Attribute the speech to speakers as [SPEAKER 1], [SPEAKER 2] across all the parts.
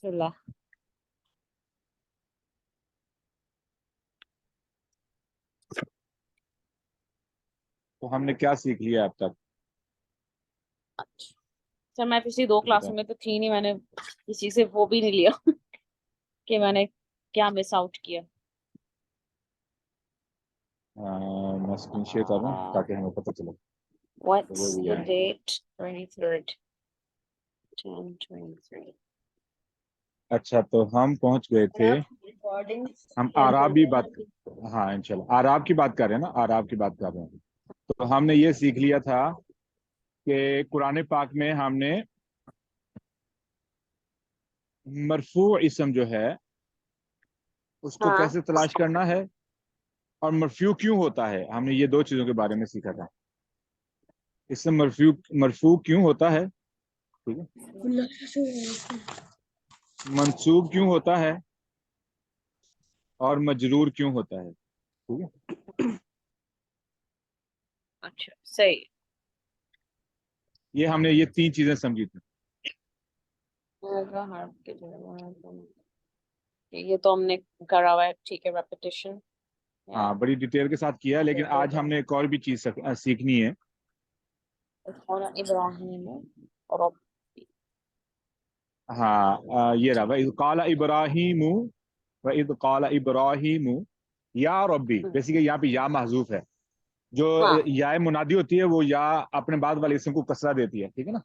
[SPEAKER 1] اللہ.
[SPEAKER 2] تو ہم نے کیا سیکھ لیا اب تک؟
[SPEAKER 1] اچھا میں پچھلی 2 کلاسوں میں تو تھی نہیں, میں نے کسی سے وہ بھی نہیں لیا کہ میں نے کیا مس آؤٹ کیا.
[SPEAKER 2] میں اسکرین شیئر کر رہا ہوں تاکہ ہمیں پتہ چلے.
[SPEAKER 1] What's the date? 23rd. 10/23.
[SPEAKER 2] اچھا تو ہم پہنچ گئے تھے, ہم آراب کی بات, ہاں انشاءاللہ آراب کی بات کر رہے ہیں نا, آراب کی بات کر رہے ہیں. تو ہم نے یہ سیکھ لیا تھا کہ قرآن پاک میں ہم نے مرفوع اسم جو ہے اس کو کیسے تلاش کرنا ہے اور مرفوع کیوں ہوتا ہے. ہم نے یہ 2 چیزوں کے بارے میں سیکھا تھا. اسم مرفوع کیوں ہوتا ہے, ٹھیک ہے, منصوب کیوں ہوتا ہے اور مجرور کیوں ہوتا ہے. ٹھیک ہے,
[SPEAKER 1] اچھا صحیح.
[SPEAKER 2] یہ ہم نے یہ 3 چیزیں سمجھی تھی.
[SPEAKER 1] یہ تو ہم نے کرا ہوا ہے, ٹھیک ہے, ریپیٹیشن.
[SPEAKER 2] ہاں بڑی ڈیٹیل کے ساتھ کیا, لیکن آج ہم نے ایک اور بھی چیز سیکھنی ہے.
[SPEAKER 1] ابراہیم اور
[SPEAKER 2] ہاں یہ رہا, وَإِذْ قَالَ إِبْرَاهِيمُ وَإِذْ قَالَ إِبْرَاهِيمُ یا ربی. بیسیکلی یہاں پہ یا محذوف ہے. جو یا منادی ہوتی ہے وہ یا اپنے بعد والے اسم کو کسرہ دیتی ہے, ٹھیک ہے نا.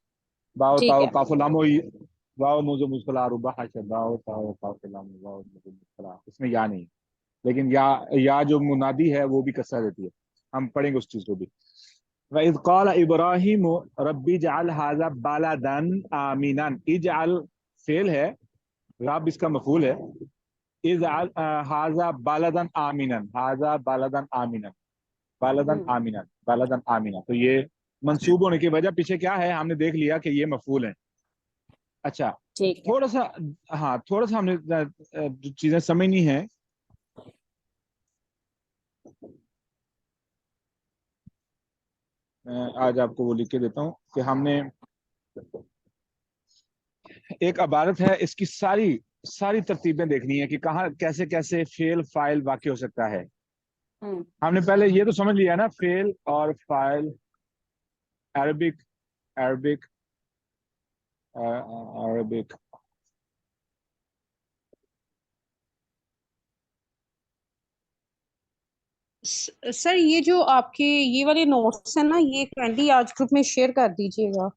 [SPEAKER 2] باؤ تاؤ کاف لام واو موزو مصطلح ربا حشر باؤ تاؤ کاف لام واو موزو مصطلح, اس میں یا نہیں, لیکن یا جو منادی ہے وہ بھی کسرہ دیتی ہے. ہم پڑھیں گے اس چیز کو بھی. وَإِذْ قَالَ إِبْرَاهِيمُ رَبِّ اجْعَلْ هَٰذَا بَلَدًا آمِنًا. اجعل فعل ہے, رب اس کا مفعول ہے. اجعل هَٰذَا بَلَدًا آمِنًا, هَٰذَا بَلَدًا آمِنًا, بَلَدًا آمِنًا, بَلَدًا آمِنًا. تو یہ منصوب ہونے کی وجہ پیچھے کیا ہے, ہم نے دیکھ لیا کہ یہ مفعول ہے. اچھا تھوڑا سا, ہاں تھوڑا سا ہم نے چیزیں سمجھنی ہے. میں آج آپ کو وہ لکھ کے دیتا ہوں کہ ہم نے ایک عبارت ہے, اس کی ساری ترتیبیں دیکھنی ہے کہ کہاں کیسے کیسے فعل فاعل واقع ہو سکتا ہے. ہم نے پہلے یہ تو سمجھ لیا نا, فعل اور فاعل عربک
[SPEAKER 3] سر یہ جو آپ کے یہ والے نوٹس ہیں نا, یہ کینڈی آج گروپ میں شیئر کر دیجیے گا.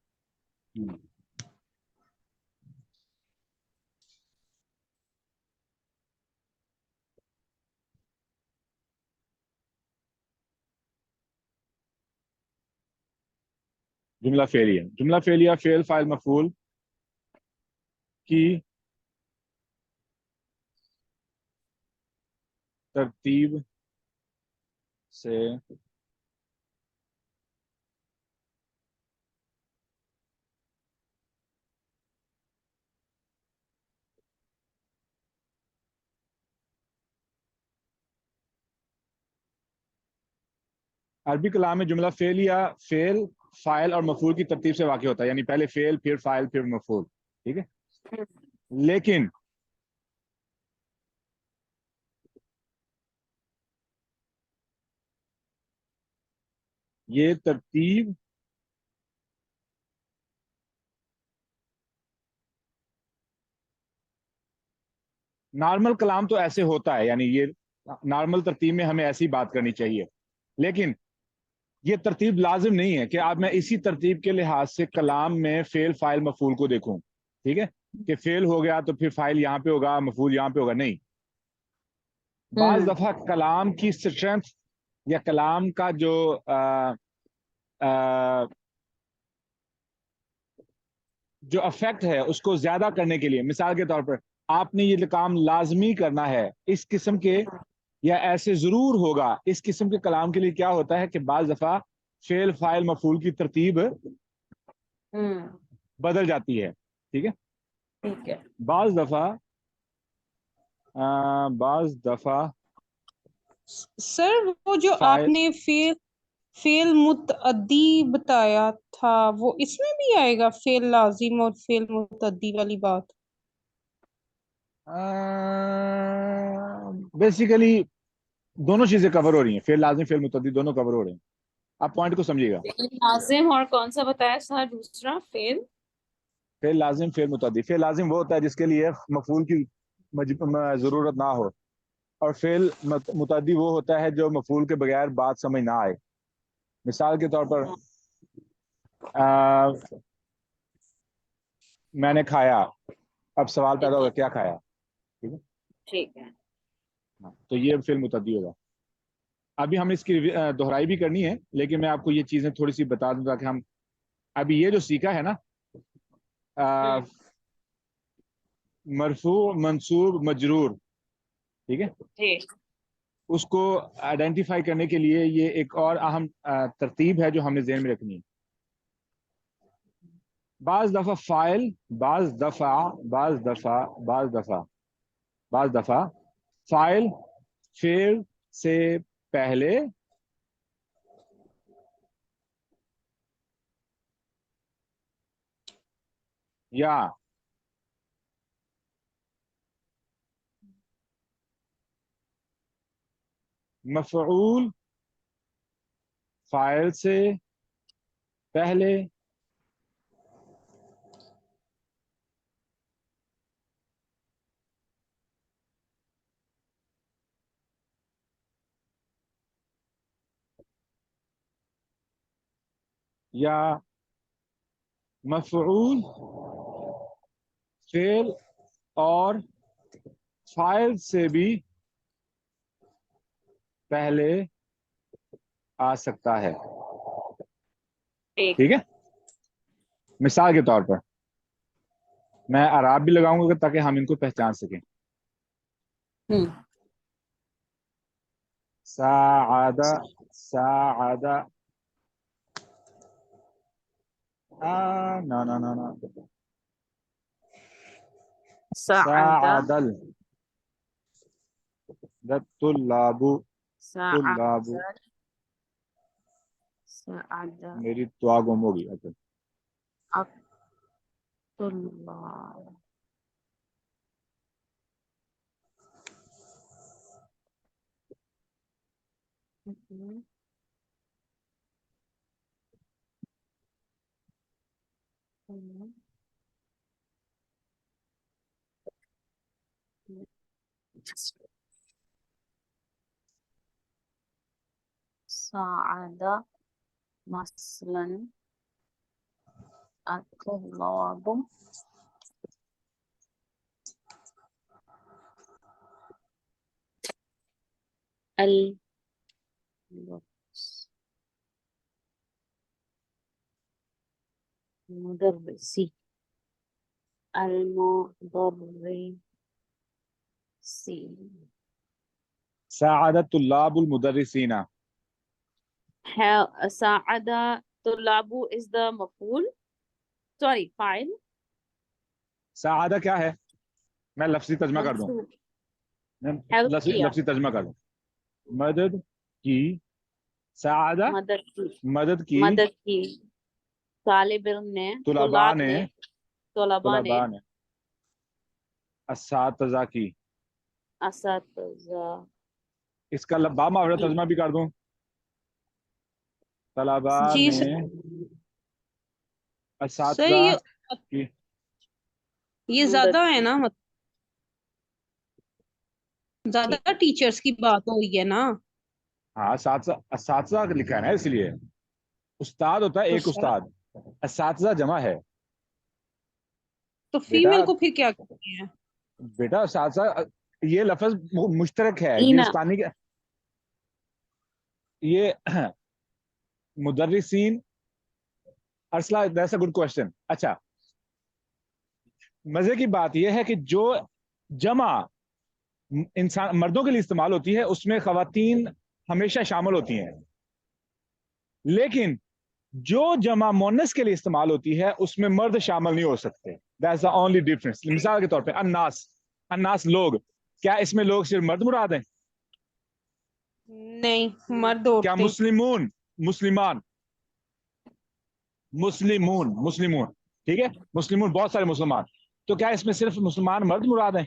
[SPEAKER 2] جملہ فعلیہ فعل فاعل مفعول کی ترتیب سے عربی کلام میں جملہ فعلیہ فعل فاعل اور مفعول کی ترتیب سے واقع ہوتا ہے, یعنی پہلے فعل پھر فاعل پھر مفعول, ٹھیک ہے. لیکن یہ ترتیب نارمل کلام تو ایسے ہوتا ہے, یعنی یہ نارمل ترتیب میں ہمیں ایسی بات کرنی چاہیے, لیکن یہ ترتیب لازم نہیں ہے کہ آپ میں اسی ترتیب کے لحاظ سے کلام میں فعل فاعل مفعول کو دیکھوں, ٹھیک ہے, کہ فعل ہو گیا تو پھر فاعل یہاں پہ ہوگا, مفعول یہاں پہ ہوگا. نہیں, بعض دفعہ کلام کی اسٹرینتھ یا کلام کا جو افیکٹ ہے اس کو زیادہ کرنے کے لیے, مثال کے طور پر آپ نے یہ کام لازمی کرنا ہے اس قسم کے, یا ایسے ضرور ہوگا اس قسم کے کلام کے لیے, کیا ہوتا ہے کہ بعض دفعہ فعل فاعل مفعول کی ترتیب بدل جاتی ہے, ٹھیک ہے. بعض دفعہ
[SPEAKER 3] سر وہ جو آپ نے فعل متعدی بتایا تھا وہ اس میں بھی آئے گا, فعل لازم اور فعل متعدی والی بات؟
[SPEAKER 2] بیسیکلی دونوں چیزیں کور ہو رہی ہیں، فعل لازم فعل متعدی دونوں کور ہو رہے ہیں. آپ پوائنٹ کو سمجھیے گا.
[SPEAKER 1] فعل لازم اور کون سا بتایا سر دوسرا فعل؟
[SPEAKER 2] فعل لازم فعل متعدی. فعل لازم وہ ہوتا ہے جس کے لیے مفعول کی ضرورت نہ ہو، اور فعل متعدی وہ ہوتا ہے جو مفعول کے بغیر بات سمجھ نہ آئے. مثال کے طور پر میں نے کھایا، اب سوال پیدا ہوگا کیا کھایا. ٹھیک ہے،
[SPEAKER 1] ٹھیک ہے.
[SPEAKER 2] تو یہ فعل متعدی ہوگا. ابھی ہم اس کی دہرائی بھی کرنی ہے، لیکن میں آپ کو یہ چیزیں تھوڑی سی بتا دوں تاکہ ہم ابھی یہ جو سیکھا ہے نا مرفوع منصوب مجرور، ٹھیک ہے،
[SPEAKER 1] ٹھیک.
[SPEAKER 2] اس کو آئیڈینٹیفائی کرنے کے لیے یہ ایک اور اہم ترتیب ہے جو ہم نے ذہن میں رکھنی ہے. بعض دفعہ فاعل، بعض دفعہ فاعل فعل سے پہلے یا مفعول فاعل سے پہلے یا مفعول فعل اور فاعل سے بھی پہلے آ سکتا ہے. ٹھیک ہے. مثال کے طور پر میں اعراب بھی لگاؤں گا تاکہ ہم ان کو پہچان سکیں. ساعد نا
[SPEAKER 1] سعد
[SPEAKER 2] الطلاب
[SPEAKER 1] سعد
[SPEAKER 2] میری دعا گم ہوگی.
[SPEAKER 1] الطلاب. سعد مثلا الطلاب المدرسي
[SPEAKER 2] ساعد الطلاب المدرسین.
[SPEAKER 1] ساعد طلاب is the مفعول sorry فاعل.
[SPEAKER 2] ساعدہ کیا ہے؟ میں لفظی ترجمہ کر دوں.
[SPEAKER 1] Help کیا.
[SPEAKER 2] لفظی ترجمہ کر دوں. مدد کی. ساعدہ مدد کی
[SPEAKER 1] طالب علم نے
[SPEAKER 2] طلباء
[SPEAKER 1] طلباء نے
[SPEAKER 2] اساتذہ کی.
[SPEAKER 1] اساتذہ.
[SPEAKER 2] اس کا با محاورہ ترجمہ بھی کر دوں. طلباء
[SPEAKER 3] جی
[SPEAKER 2] نے اساتذہ
[SPEAKER 3] صحیح.
[SPEAKER 2] کی.
[SPEAKER 3] یہ زیادہ ہے نا، زیادہ ٹیچرز کی بات ہو رہی ہے نا.
[SPEAKER 2] ہاں اساتذہ لکھا ہے نا، اس لیے استاد ہوتا ہے ایک استاد، اساتذہ جمع ہے.
[SPEAKER 3] تو فیمیل کو پھر کیا کرتے ہیں؟
[SPEAKER 2] بیٹا اساتذہ یہ لفظ مشترک ہے
[SPEAKER 1] اینا.
[SPEAKER 2] ہندوستانی کا. یہ مدرسین. Ursula that's a good question. اچھا، مزے کی بات یہ ہے کہ جو جمع انسان مردوں کے لیے استعمال ہوتی ہے اس میں خواتین ہمیشہ شامل ہوتی ہیں، لیکن جو جمع مونس کے لیے استعمال ہوتی ہے اس میں مرد شامل نہیں ہو سکتے. That's the only difference. مثال کے طور پہ الناس لوگ، کیا اس میں لوگ صرف مرد مراد ہیں؟
[SPEAKER 3] نہیں، مرد
[SPEAKER 2] کیا
[SPEAKER 3] عورتیں.
[SPEAKER 2] مسلمون ٹھیک ہے، مسلمون بہت سارے مسلمان، تو کیا اس میں صرف مسلمان مرد مراد ہیں؟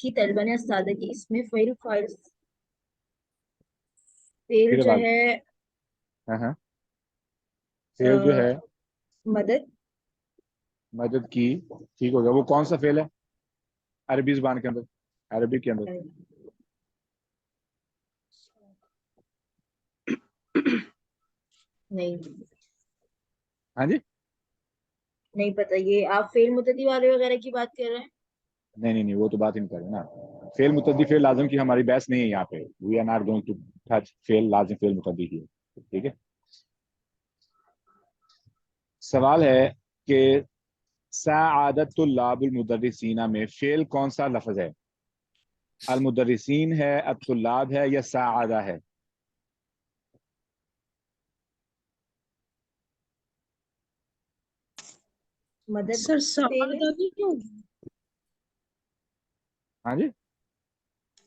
[SPEAKER 4] کی طلبہ نے استاد کی، اس میں فعل فاعل فعل
[SPEAKER 2] پھر
[SPEAKER 4] جو
[SPEAKER 2] بعد
[SPEAKER 4] ہے
[SPEAKER 2] ہاں فعل جو ہے
[SPEAKER 4] مدد
[SPEAKER 2] مدد کی، ٹھیک ہو گیا. وہ کون سا فعل ہے عربی زبان کے اندر، عربی کے اندر؟
[SPEAKER 4] نہیں
[SPEAKER 2] ہاں جی
[SPEAKER 4] نہیں پتہ، یہ آپ فعل متعدی والے وغیرہ کی بات کر رہے ہیں؟
[SPEAKER 2] نہیں وہ تو بات ہی نہیں کر رہے نا. فعل متعدی فعل لازم کی ہماری بحث نہیں ہے یہاں پہ. We are not going to touch فعل لازم فعل متعدی کی. ٹھیک ہے. سوال ہے کہ سعادت طلاب المدرسین میں فعل کون سا لفظ ہے؟ المدرسین ہے، الطلاب ہے، یا سعادہ ہے؟
[SPEAKER 4] مدد
[SPEAKER 3] سر
[SPEAKER 4] فعل ہے؟
[SPEAKER 3] سعادہ نہیں ہوگا،
[SPEAKER 2] ہاں جی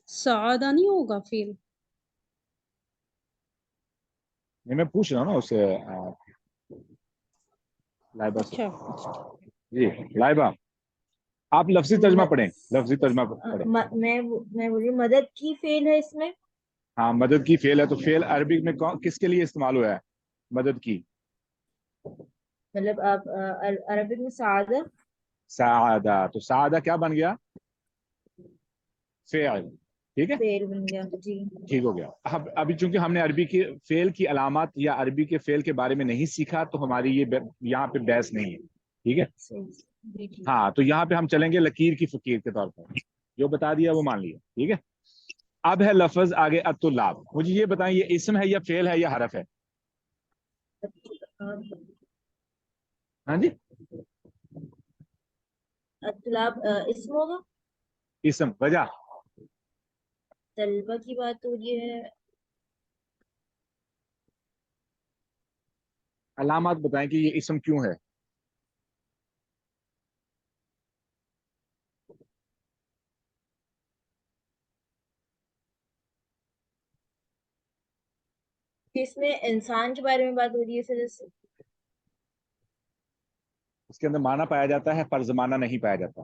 [SPEAKER 3] سعادہ نہیں ہوگا فیل.
[SPEAKER 2] نہیں میں پوچھ رہا ہوں نا اسے لائبہ سے.
[SPEAKER 3] اچھا
[SPEAKER 2] جی لائبہ آپ لفظی ترجمہ پڑھیں، لفظی ترجمہ پڑھیں.
[SPEAKER 4] میں بول رہی ہوں مدد کی فعل ہے اس میں.
[SPEAKER 2] ہاں مدد کی فعل ہے، تو فعل عربی میں کس کے لیے استعمال ہوا ہے مدد کی؟
[SPEAKER 4] مطلب آپ عربک میں سعادہ
[SPEAKER 2] سعادہ، تو سعادہ کیا بن گیا؟ فعل. ٹھیک ہے
[SPEAKER 4] فعل بن گیا جی.
[SPEAKER 2] ٹھیک ہو گیا. ابھی چونکہ ہم نے عربی کے فعل کی علامات یا عربی کے فعل کے بارے میں نہیں سیکھا، تو ہماری یہ یہاں پہ بحث نہیں ہے. ٹھیک ہے.
[SPEAKER 4] صحیح جی ٹھیک.
[SPEAKER 2] ہاں تو یہاں پہ ہم چلیں گے لکیر کی فقیر کے طور پر، جو بتا دیا وہ مان لیا. ٹھیک ہے. اب ہے لفظ آگے الطلاب. مجھے یہ بتائیں یہ اسم ہے یا فعل ہے یا حرف ہے؟ ہاں جی
[SPEAKER 4] الطلاب اسم ہوگا.
[SPEAKER 2] اسم. وجہ
[SPEAKER 4] طلبہ کی بات ہو رہی ہے.
[SPEAKER 2] علامات بتائیں کہ یہ اسم کیوں ہے.
[SPEAKER 4] اس میں انسان کے بارے میں بات ہو رہی ہے سر.
[SPEAKER 2] اس کے اندر معنی پایا جاتا ہے پر زمانہ نہیں پایا جاتا.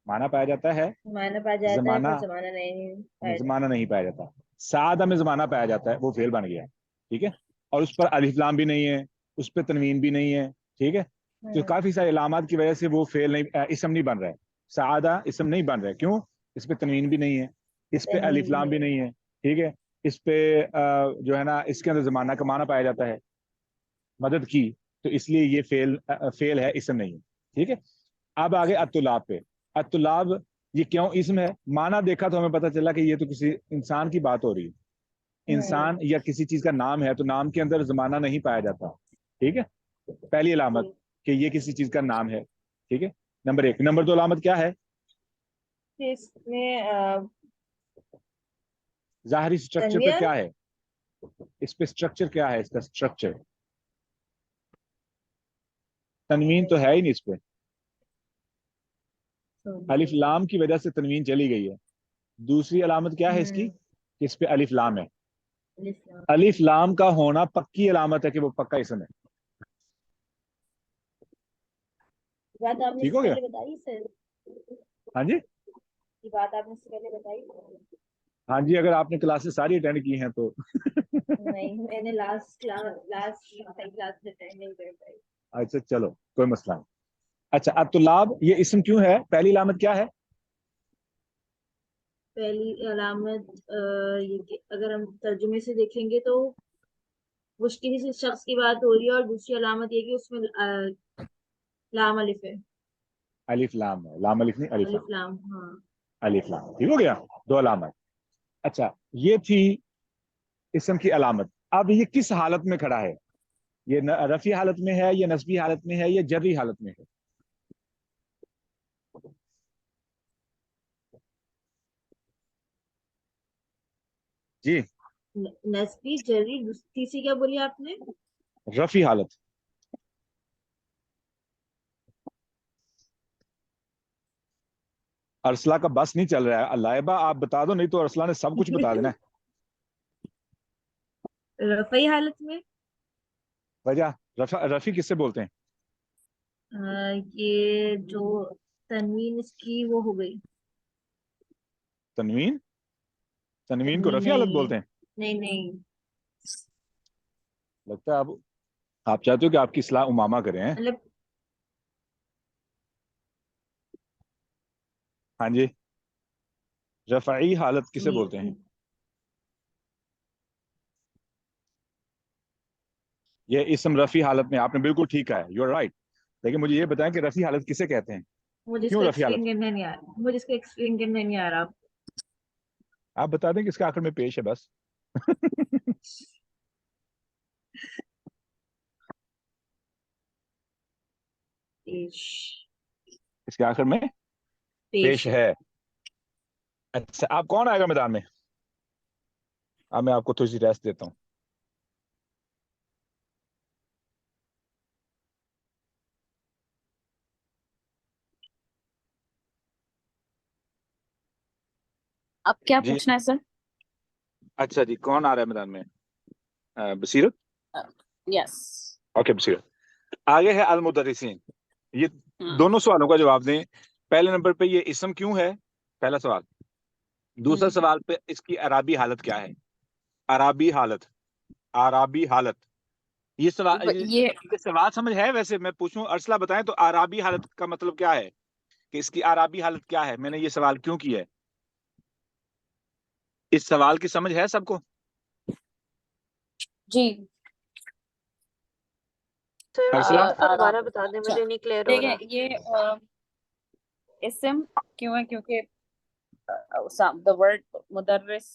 [SPEAKER 2] معنی پایا جاتا ہے،
[SPEAKER 4] معنی پا جاتا ہے
[SPEAKER 2] زمانہ
[SPEAKER 4] پر زمانہ نہیں پایا جاتا.
[SPEAKER 2] زمانہ نہیں پایا جاتا. سعادہ میں زمانہ پایا جاتا ہے، وہ فعل بن گیا. ٹھیک ہے. اور اس پر الف لام بھی نہیں ہے، اس پہ تنوین بھی نہیں ہے. ٹھیک ہے. تو کافی سارے علامات کی وجہ سے وہ فعل نہیں، اسم نہیں بن رہا ہے. سعادہ اسم نہیں بن رہا ہے. کیوں؟ اس پہ تنوین بھی نہیں ہے، اس پہ الف لام بھی نہیں ہے. ٹھیک ہے. اس پہ جو ہے نا اس کے اندر زمانہ کا معنی پایا جاتا ہے مدد کی، تو اس لیے یہ فعل ہے، اسم نہیں ہے. ٹھیک ہے. اب آگے الطلاب پہ. الطلاب یہ کیوں اسم ہے؟ معنی دیکھا تو ہمیں پتہ چلا کہ یہ تو کسی انسان کی بات ہو رہی ہے. انسان یا کسی چیز کا نام ہے تو نام کے اندر زمانہ نہیں پایا جاتا. ٹھیک ہے. پہلی علامت کہ یہ کسی چیز کا نام ہے. ٹھیک ہے. نمبر ایک. نمبر دو علامت کیا ہے؟
[SPEAKER 4] اس میں
[SPEAKER 2] ظاہری سٹرکچر پہ
[SPEAKER 4] تنوین
[SPEAKER 2] کیا ہے؟ اس پہ سٹرکچر کیا ہے؟ اس کا سٹرکچر تنوین تو ہے ہی نہیں اس پہ. الف لام کی وجہ سے تنوین چلی گئی ہے. دوسری علامت کیا ہے اس کی؟ کہ اس پہ الف لام ہے. الف لام کا ہونا پکی علامت ہے کہ وہ پکا اسم ہے.
[SPEAKER 4] بات آپ نے
[SPEAKER 2] ٹھیک ہو گیا.
[SPEAKER 4] پہلے بتائی سر.
[SPEAKER 2] ہاں جی
[SPEAKER 4] یہ بات آپ نے پہلے بتائی.
[SPEAKER 2] ہاں جی اگر آپ نے کلاسز ساری اٹینڈ کی ہیں تو
[SPEAKER 4] نہیں میں نے لاسٹ کلاس اٹینڈ نہیں کر پائی.
[SPEAKER 2] اچھا چلو کوئی مسئلہ نہیں. اچھا الطلاب یہ اسم کیوں ہے؟ پہلی علامت کیا ہے؟
[SPEAKER 4] پہلی علامت یہ کہ اگر ہم ترجمے سے دیکھیں گے تو وہ کسی شخص کی بات ہو رہی ہے، اور دوسری علامت یہ کہ اس میں لام الف ہے.
[SPEAKER 2] الف لام ہے. لام الف نہیں الف لام.
[SPEAKER 4] الف لام ہاں.
[SPEAKER 2] الف لام. ٹھیک ہو گیا. دو علامت. اچھا یہ تھی اسم کی علامت. اب یہ کس حالت میں کھڑا ہے؟ یہ رفعی حالت میں ہے یا نصبی حالت میں ہے یا جری حالت میں ہے؟ جی
[SPEAKER 4] نسبی جری. تیسری کیا بولی آپ نے؟
[SPEAKER 2] رفعی حالت. ارسلہ کا بس نہیں چل رہا ہے. لائبہ آپ بتا دو، نہیں تو ارسلہ نے سب کچھ بتا دینا ہے.
[SPEAKER 4] رفعی حالت میں
[SPEAKER 2] وجہ رفی کس سے بولتے ہیں؟
[SPEAKER 4] یہ جو تنوین اس کی وہ ہو گئی
[SPEAKER 2] تنوین تنوین کو رفع حالت بولتے ہیں؟
[SPEAKER 4] نہیں
[SPEAKER 2] لگتا ہے آپ چاہتے ہو کہ آپ کی اصلاح امامہ کریں ہیں؟
[SPEAKER 4] مطلب
[SPEAKER 2] ہاں جی، رفعی حالت کسے بولتے ہیں؟ یہ اسم رفعی حالت میں آپ نے بالکل ٹھیک کہا ہے، یو آر رائٹ، لیکن مجھے یہ بتائیں کہ رفعی حالت کسے کہتے ہیں؟
[SPEAKER 4] مجھے اس
[SPEAKER 2] کیوں
[SPEAKER 4] کا
[SPEAKER 2] رفعی حالت؟
[SPEAKER 4] ایکسپلین کرنا نہیں آ رہا، مجھے اس کا ایکسپلین کرنا نہیں آ رہا.
[SPEAKER 2] آپ بتا دیں کہ اس کا آخر میں پیش ہے بس. اس کے آخر میں پیش ہے. اچھا آپ کون آئے گا میدان میں؟ اب میں آپ کو تھوڑی سی ریسٹ دیتا ہوں.
[SPEAKER 1] اب کیا
[SPEAKER 2] جی
[SPEAKER 1] پوچھنا ہے سر؟
[SPEAKER 2] اچھا جی، کون آ رہا ہے میدان میں؟ بصیرت.
[SPEAKER 1] یس.
[SPEAKER 2] اوکے بصیرت. آگے ہے المدرسین. یہ دونوں سوالوں کا جواب دیں. پہلے نمبر پہ یہ اسم کیوں ہے، پہلا سوال. دوسرا سوال پہ اس کی عرابی حالت کیا ہے؟ عرابی حالت، عرابی حالت. یہ سوال سمجھ ہے؟ ویسے میں پوچھوں ارسلہ بتائیں تو عرابی حالت کا مطلب کیا ہے، کہ اس کی عرابی حالت کیا ہے؟ میں نے یہ سوال کیوں کیا ہے؟ اس سوال کی سمجھ ہے سب کو؟
[SPEAKER 1] جی
[SPEAKER 2] ارسلہ
[SPEAKER 5] دوبارہ بتا دیں، مجھے نہیں کلیئر ہو رہا.
[SPEAKER 1] دیکھیں یہ اسم کیوں ہے؟ کیونکہ the word مدرس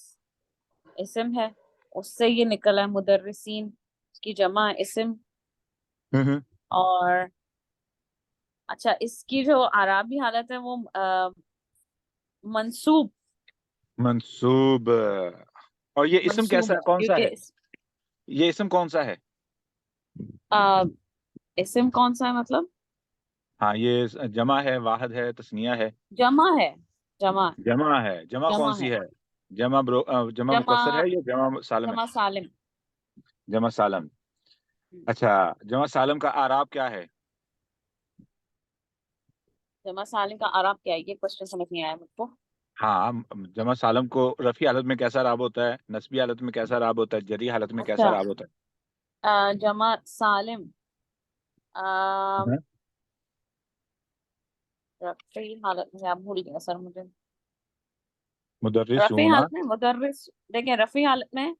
[SPEAKER 1] اسم ہے، اس سے یہ نکلا ہے مدرسین، اس کی جمع ہے اسم. اور اچھا اس کی جو عرابی حالت ہے وہ منصوب.
[SPEAKER 2] منصوب. اور یہ اسم کیسا ہے، کون سا ہے؟
[SPEAKER 1] کیونکہ
[SPEAKER 2] یہ اسم کون سا ہے؟
[SPEAKER 1] اسم کون سا ہے مطلب؟
[SPEAKER 2] ہاں یہ جمع ہے، واحد ہے، تثنیہ ہے؟
[SPEAKER 1] جمع ہے. جمع
[SPEAKER 2] ہے. جمع کون سی ہے؟ جمع مکسر ہے یا جمع سالم ہے؟
[SPEAKER 1] جمع سالم.
[SPEAKER 2] جمع سالم. اچھا جمع سالم کا اعراب کیا ہے؟
[SPEAKER 1] جمع سالم کا اعراب کیا ہے؟ یہ کوشچن سمجھ نہیں آیا مجھ کو.
[SPEAKER 2] ہاں جمع سالم کو رفعی حالت میں کیسا اعراب ہوتا ہے، نسبی حالت میں کیسا اعراب ہوتا ہے، جری حالت میں کیسا
[SPEAKER 1] اچھا
[SPEAKER 2] اعراب ہوتا ہے؟
[SPEAKER 1] جمع سالم رفعی حالت میں آپ بھول گیا سر مجھے. رفعی
[SPEAKER 2] مدرسون،
[SPEAKER 1] حالت میں مدرس، دیکھیں رفعی حالت میں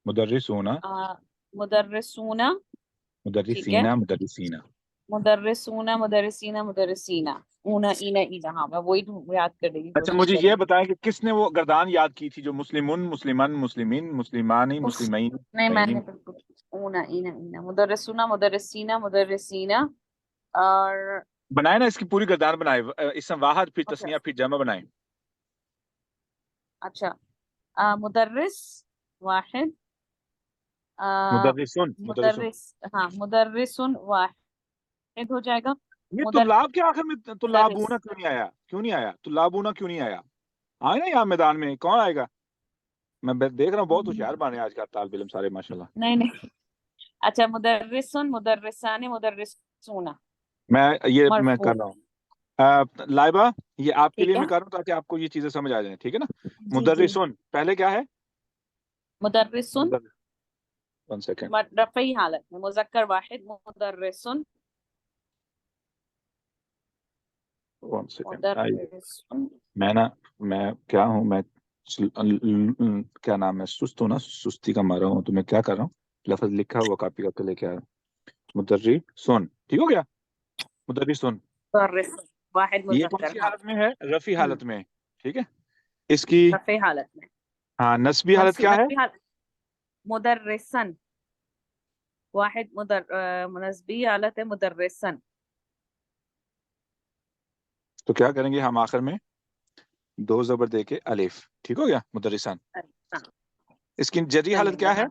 [SPEAKER 2] مدرسون،
[SPEAKER 1] مدرسون، ٹھیک ہے،
[SPEAKER 2] مدرسین، مدرسین.
[SPEAKER 1] مدرسون، مدرسین، مدرسین، اونا اینا اینا. ہاں میں وہی یاد کرنے کی
[SPEAKER 2] اچھا
[SPEAKER 1] کوشش
[SPEAKER 2] مجھے
[SPEAKER 1] کر
[SPEAKER 2] یہ
[SPEAKER 1] رہی
[SPEAKER 2] بتائیں کہ کس نے وہ گردان یاد کی تھی جو مسلمون، مسلمان، مسلمین، مسلمانی،
[SPEAKER 1] ہوں.
[SPEAKER 2] مسلمین،
[SPEAKER 1] نہیں میں
[SPEAKER 2] مسلمین.
[SPEAKER 1] نے بالکل اونا اینا اینا مدرسون، مدرسین، مدرسین. اور
[SPEAKER 2] بنائے نا اس کی پوری گردان بنائے، اسم واحد پھر
[SPEAKER 1] اچھا
[SPEAKER 2] تسنیہ پھر جمع بنائے.
[SPEAKER 1] اچھا مدرس واحد،
[SPEAKER 2] مدرسون، مدرسون.
[SPEAKER 1] مدرس، ہاں مدرسن واحد ہو جائے گا.
[SPEAKER 2] یہ طلاب کے آخر میں
[SPEAKER 1] مدرس
[SPEAKER 2] طلابونا کیوں نہیں آیا؟ کیوں نہیں آیا طلابونا؟ کیوں نہیں آیا؟ آئے نا یہاں میدان میں، کون آئے گا؟ میں دیکھ رہا ہوں بہت ہوشیار بنے آج کل طالب علم سارے ماشاءاللہ.
[SPEAKER 1] نہیں. اچھا مدرسن، مدرسان، مدرسون
[SPEAKER 2] میں
[SPEAKER 1] مرفوع.
[SPEAKER 2] کر رہا ہوں. لائبہ یہ آپ کے
[SPEAKER 1] ٹھیک
[SPEAKER 2] لیے
[SPEAKER 1] ہے
[SPEAKER 2] میں کر رہا ہوں تاکہ آپ کو یہ چیزیں سمجھ آ جائیں، ٹھیک ہے نا؟
[SPEAKER 4] جی
[SPEAKER 2] مدرسون پہلے کیا ہے؟
[SPEAKER 1] مدرسن
[SPEAKER 2] 1 سیکنڈ.
[SPEAKER 1] رفعی حالت میں مذکر واحد مدرسن.
[SPEAKER 2] 1 سیکنڈ.
[SPEAKER 1] مدرسن
[SPEAKER 2] میں کیا ہوں، میں کیا نام ہے، سست ہوں نا، سستی کا مارا ہوں، تو میں کیا کر رہا ہوں، لفظ لکھا ہوا کاپی کر کے لے کے آ رہا ہوں. مدرسون ٹھیک ہو گیا؟ مدرسون
[SPEAKER 1] مدرسن واحد
[SPEAKER 2] یہ کون
[SPEAKER 1] مذکر،
[SPEAKER 2] سی
[SPEAKER 1] ہاں
[SPEAKER 2] حالت میں ہے؟ رفعی حالت میں. ٹھیک ہے. اس کی
[SPEAKER 1] رفعی حالت میں.
[SPEAKER 2] ہاں نسبی حالت کیا ہے؟
[SPEAKER 1] نسبی حالت مدرسن واحد نسبی حالت ہے مدرسن.
[SPEAKER 2] تو کیا کریں گے ہم آخر میں 2 زبر دے کے الف. ٹھیک ہو گیا؟ مدرسان. اس کی جری حالت کیا ہے؟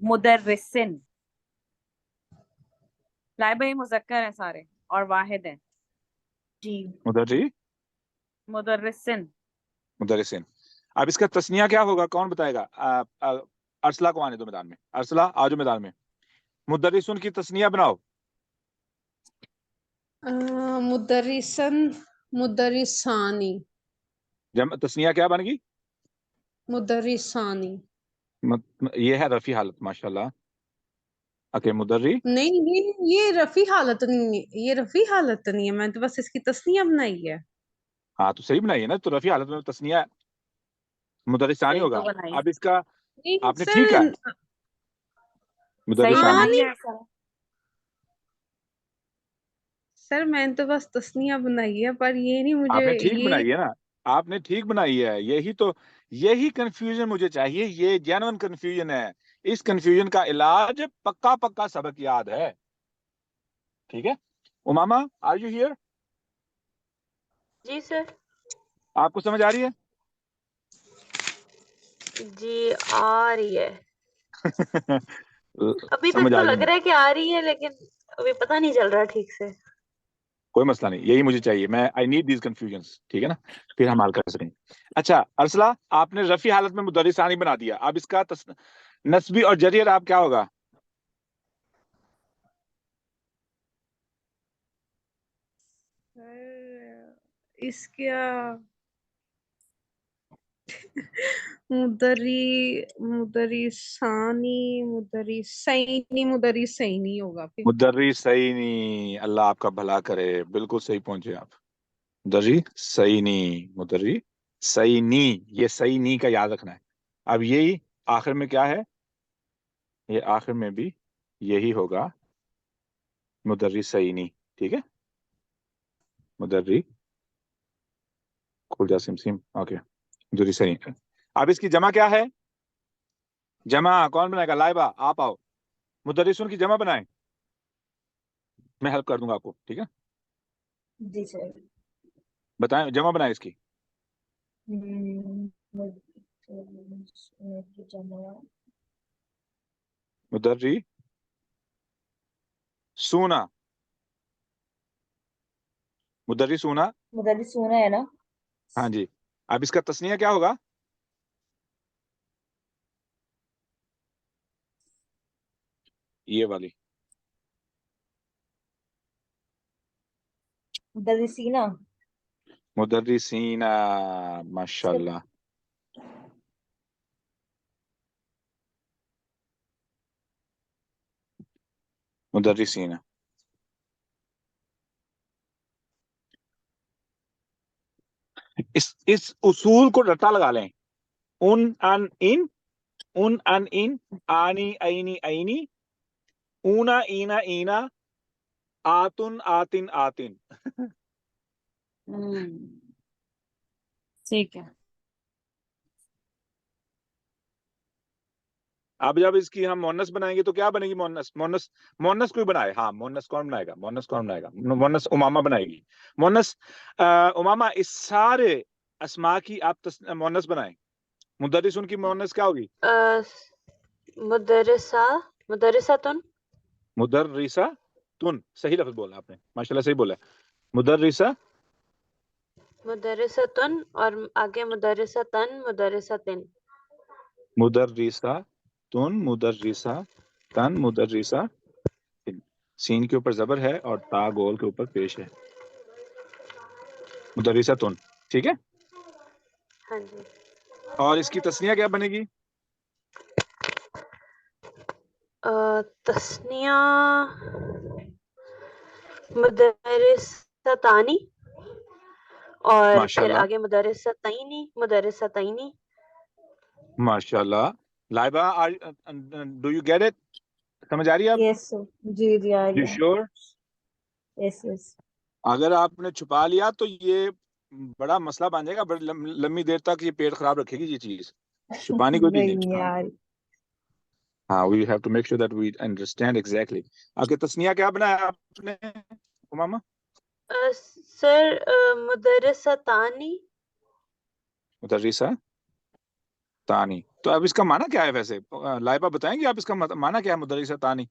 [SPEAKER 1] مدرسن. لائبہ یہ مذکر ہیں سارے اور واحد ہیں.
[SPEAKER 4] جی
[SPEAKER 1] مدرسن.
[SPEAKER 2] مدرسین. اب اس کا تسنیہ کیا ہوگا، کون بتائے گا؟ ارسلہ کو آنے دو میدان میں. ارسلہ آجو میدان میں. مدرسون کی تسنیہ بناؤ.
[SPEAKER 3] مدرسن، مدرسانی.
[SPEAKER 2] جمع تسنیہ کیا بن گئی؟
[SPEAKER 3] مدرسانی.
[SPEAKER 2] یہ ہے رفیع حالت. ماشاءاللہ. اوکے مدرری.
[SPEAKER 3] نہیں یہ رفیع حالت نہیں ہے, یہ رفیع حالت نہیں ہے, میں تو بس اس کی تسنیہ بنائی ہے.
[SPEAKER 2] ہاں تو صحیح بنائی ہے نا, تو رفیع حالت میں تسنیہ مدرسانی
[SPEAKER 1] صحیح
[SPEAKER 2] ہوگا.
[SPEAKER 1] تو بنائی,
[SPEAKER 2] اب اس کا
[SPEAKER 3] نہیں
[SPEAKER 2] آپ نے ٹھیک ہے
[SPEAKER 3] سر,
[SPEAKER 1] صحیح
[SPEAKER 2] مدرسانی.
[SPEAKER 1] بنائی ہے سر.
[SPEAKER 3] سر میں نے تو بس تسنیہ بنائی ہے, پر یہ نہیں
[SPEAKER 2] آپ
[SPEAKER 3] مجھے
[SPEAKER 2] نے ٹھیک
[SPEAKER 3] یہ
[SPEAKER 2] بنائی ہے نا, آپ نے ٹھیک بنائی ہے. یہی کنفیوژن مجھے چاہیے, یہ جینوئن کنفیوژن ہے. اس کنفیوژن کا علاج پکا سبق یاد ہے. ٹھیک ہے امامہ, آر یو ہیئر؟
[SPEAKER 5] جی سر.
[SPEAKER 2] آپ کو سمجھ آ رہی ہے؟
[SPEAKER 5] جی آ رہی ہے. ابھی تک
[SPEAKER 2] سمجھ
[SPEAKER 5] تو
[SPEAKER 2] آ
[SPEAKER 5] لگ
[SPEAKER 2] گئی.
[SPEAKER 5] رہا ہے کہ آ رہی ہے, لیکن ابھی پتہ نہیں چل رہا ٹھیک سے.
[SPEAKER 2] کوئی مسئلہ نہیں, یہی مجھے چاہیے. میں آئی نیڈ دیز کنفیوژنس. ٹھیک ہے نا, پھر ہم حل کر سکیں. اچھا ارسلہ, آپ نے رفیع حالت میں مدرسانی بنا دیا. اب اس کا نسبی اور جری آپ کیا ہوگا؟
[SPEAKER 3] اس کیا مدرسینی ہوگا پھر.
[SPEAKER 2] مدرسینی. اللہ آپ کا بھلا کرے, بالکل صحیح پہنچے آپ. مدرسینی, یہ سینی کا یاد رکھنا ہے. اب یہی آخر میں کیا ہے, یہ آخر میں بھی یہی ہوگا مدرسینی. ٹھیک ہے, مدرری کھل جا سم. اوکے مدرسینی. اب اس کی جمع کیا ہے؟ جمع کون بنائے گا؟ لائبہ آپ آؤ. مدرسون کی جمع بنائیں, میں ہیلپ کر دوں گا آپ کو. ٹھیک ہے
[SPEAKER 4] جی سر.
[SPEAKER 2] بتائیں, جمع بنائیں اس کی. مدرری سونا, مدرری سونا.
[SPEAKER 4] مدرس سونا ہے نا.
[SPEAKER 2] ہاں جی. اب اس کا تسنیہ کیا ہوگا؟ یہ والی
[SPEAKER 4] مدرسینہ.
[SPEAKER 2] مدرسینا. ماشاء اللہ. مدرسینا. اس اصول کو رٹا لگا لیں. ان ان آنی اینی اینی, اونا اینا اینا, آتن آتن آتن.
[SPEAKER 1] ٹھیک ہے.
[SPEAKER 2] اب جب اس کی ہم مونس بنائیں گے تو کیا بنے گی؟ مونس کوئی بنائے. ہاں مونس کون بنائے گا؟ مونس امامہ بنائے گی. مونس امامہ, اس سارے اسماء کی آپ مونس بنائیں. مدرس ان کی مونس کیا ہوگی؟
[SPEAKER 5] مدرساتن.
[SPEAKER 2] مدرسہ تن. صحیح لفظ بولا آپ نے, ماشاءاللہ صحیح بولا. مدرسہ
[SPEAKER 5] مدرساتن, اور آگے مدرساتن, مدرساتن.
[SPEAKER 2] مدرسہ تن, مدرسہ تن, مدرسہ. سین کے اوپر زبر ہے اور تا گول کے اوپر پیش ہے. مدرسہ تن. ٹھیک ہے.
[SPEAKER 5] ہاں جی.
[SPEAKER 2] اور اس کی تسنیہ کیا بنے گی؟
[SPEAKER 5] تسنیہ مدرستانی, اور
[SPEAKER 2] ماشاء
[SPEAKER 5] پھر
[SPEAKER 2] اللہ,
[SPEAKER 5] آگے مدرستینی, مدرستینی.
[SPEAKER 2] ماشاء اللہ. Laiba do you get it? سمجھ آ رہی ہے آپ؟
[SPEAKER 4] Yes sir. جی جی آ
[SPEAKER 2] یو
[SPEAKER 4] گیا.
[SPEAKER 2] شیور؟
[SPEAKER 4] Yes yes.
[SPEAKER 2] اگر آپ نے چھپا لیا تو یہ بڑا مسئلہ بن جائے گا. بڑی لمبی دیر تک یہ پیٹ خراب رکھے گی یہ چیز. چھپانی کوئی چیز نہیں.
[SPEAKER 4] نہیں یار.
[SPEAKER 2] ہاں we have to make sure that we understand exactly. آگے تسنیہ کیا بنایا آپ نے امامہ؟
[SPEAKER 5] سر مدرستانی.
[SPEAKER 2] مدرسہ تانی. تو اب اس کا معنی کیا ہے ویسے؟ لائبہ بتائیں گے آپ اس کا معنی کیا ہے مدرسہ تانی؟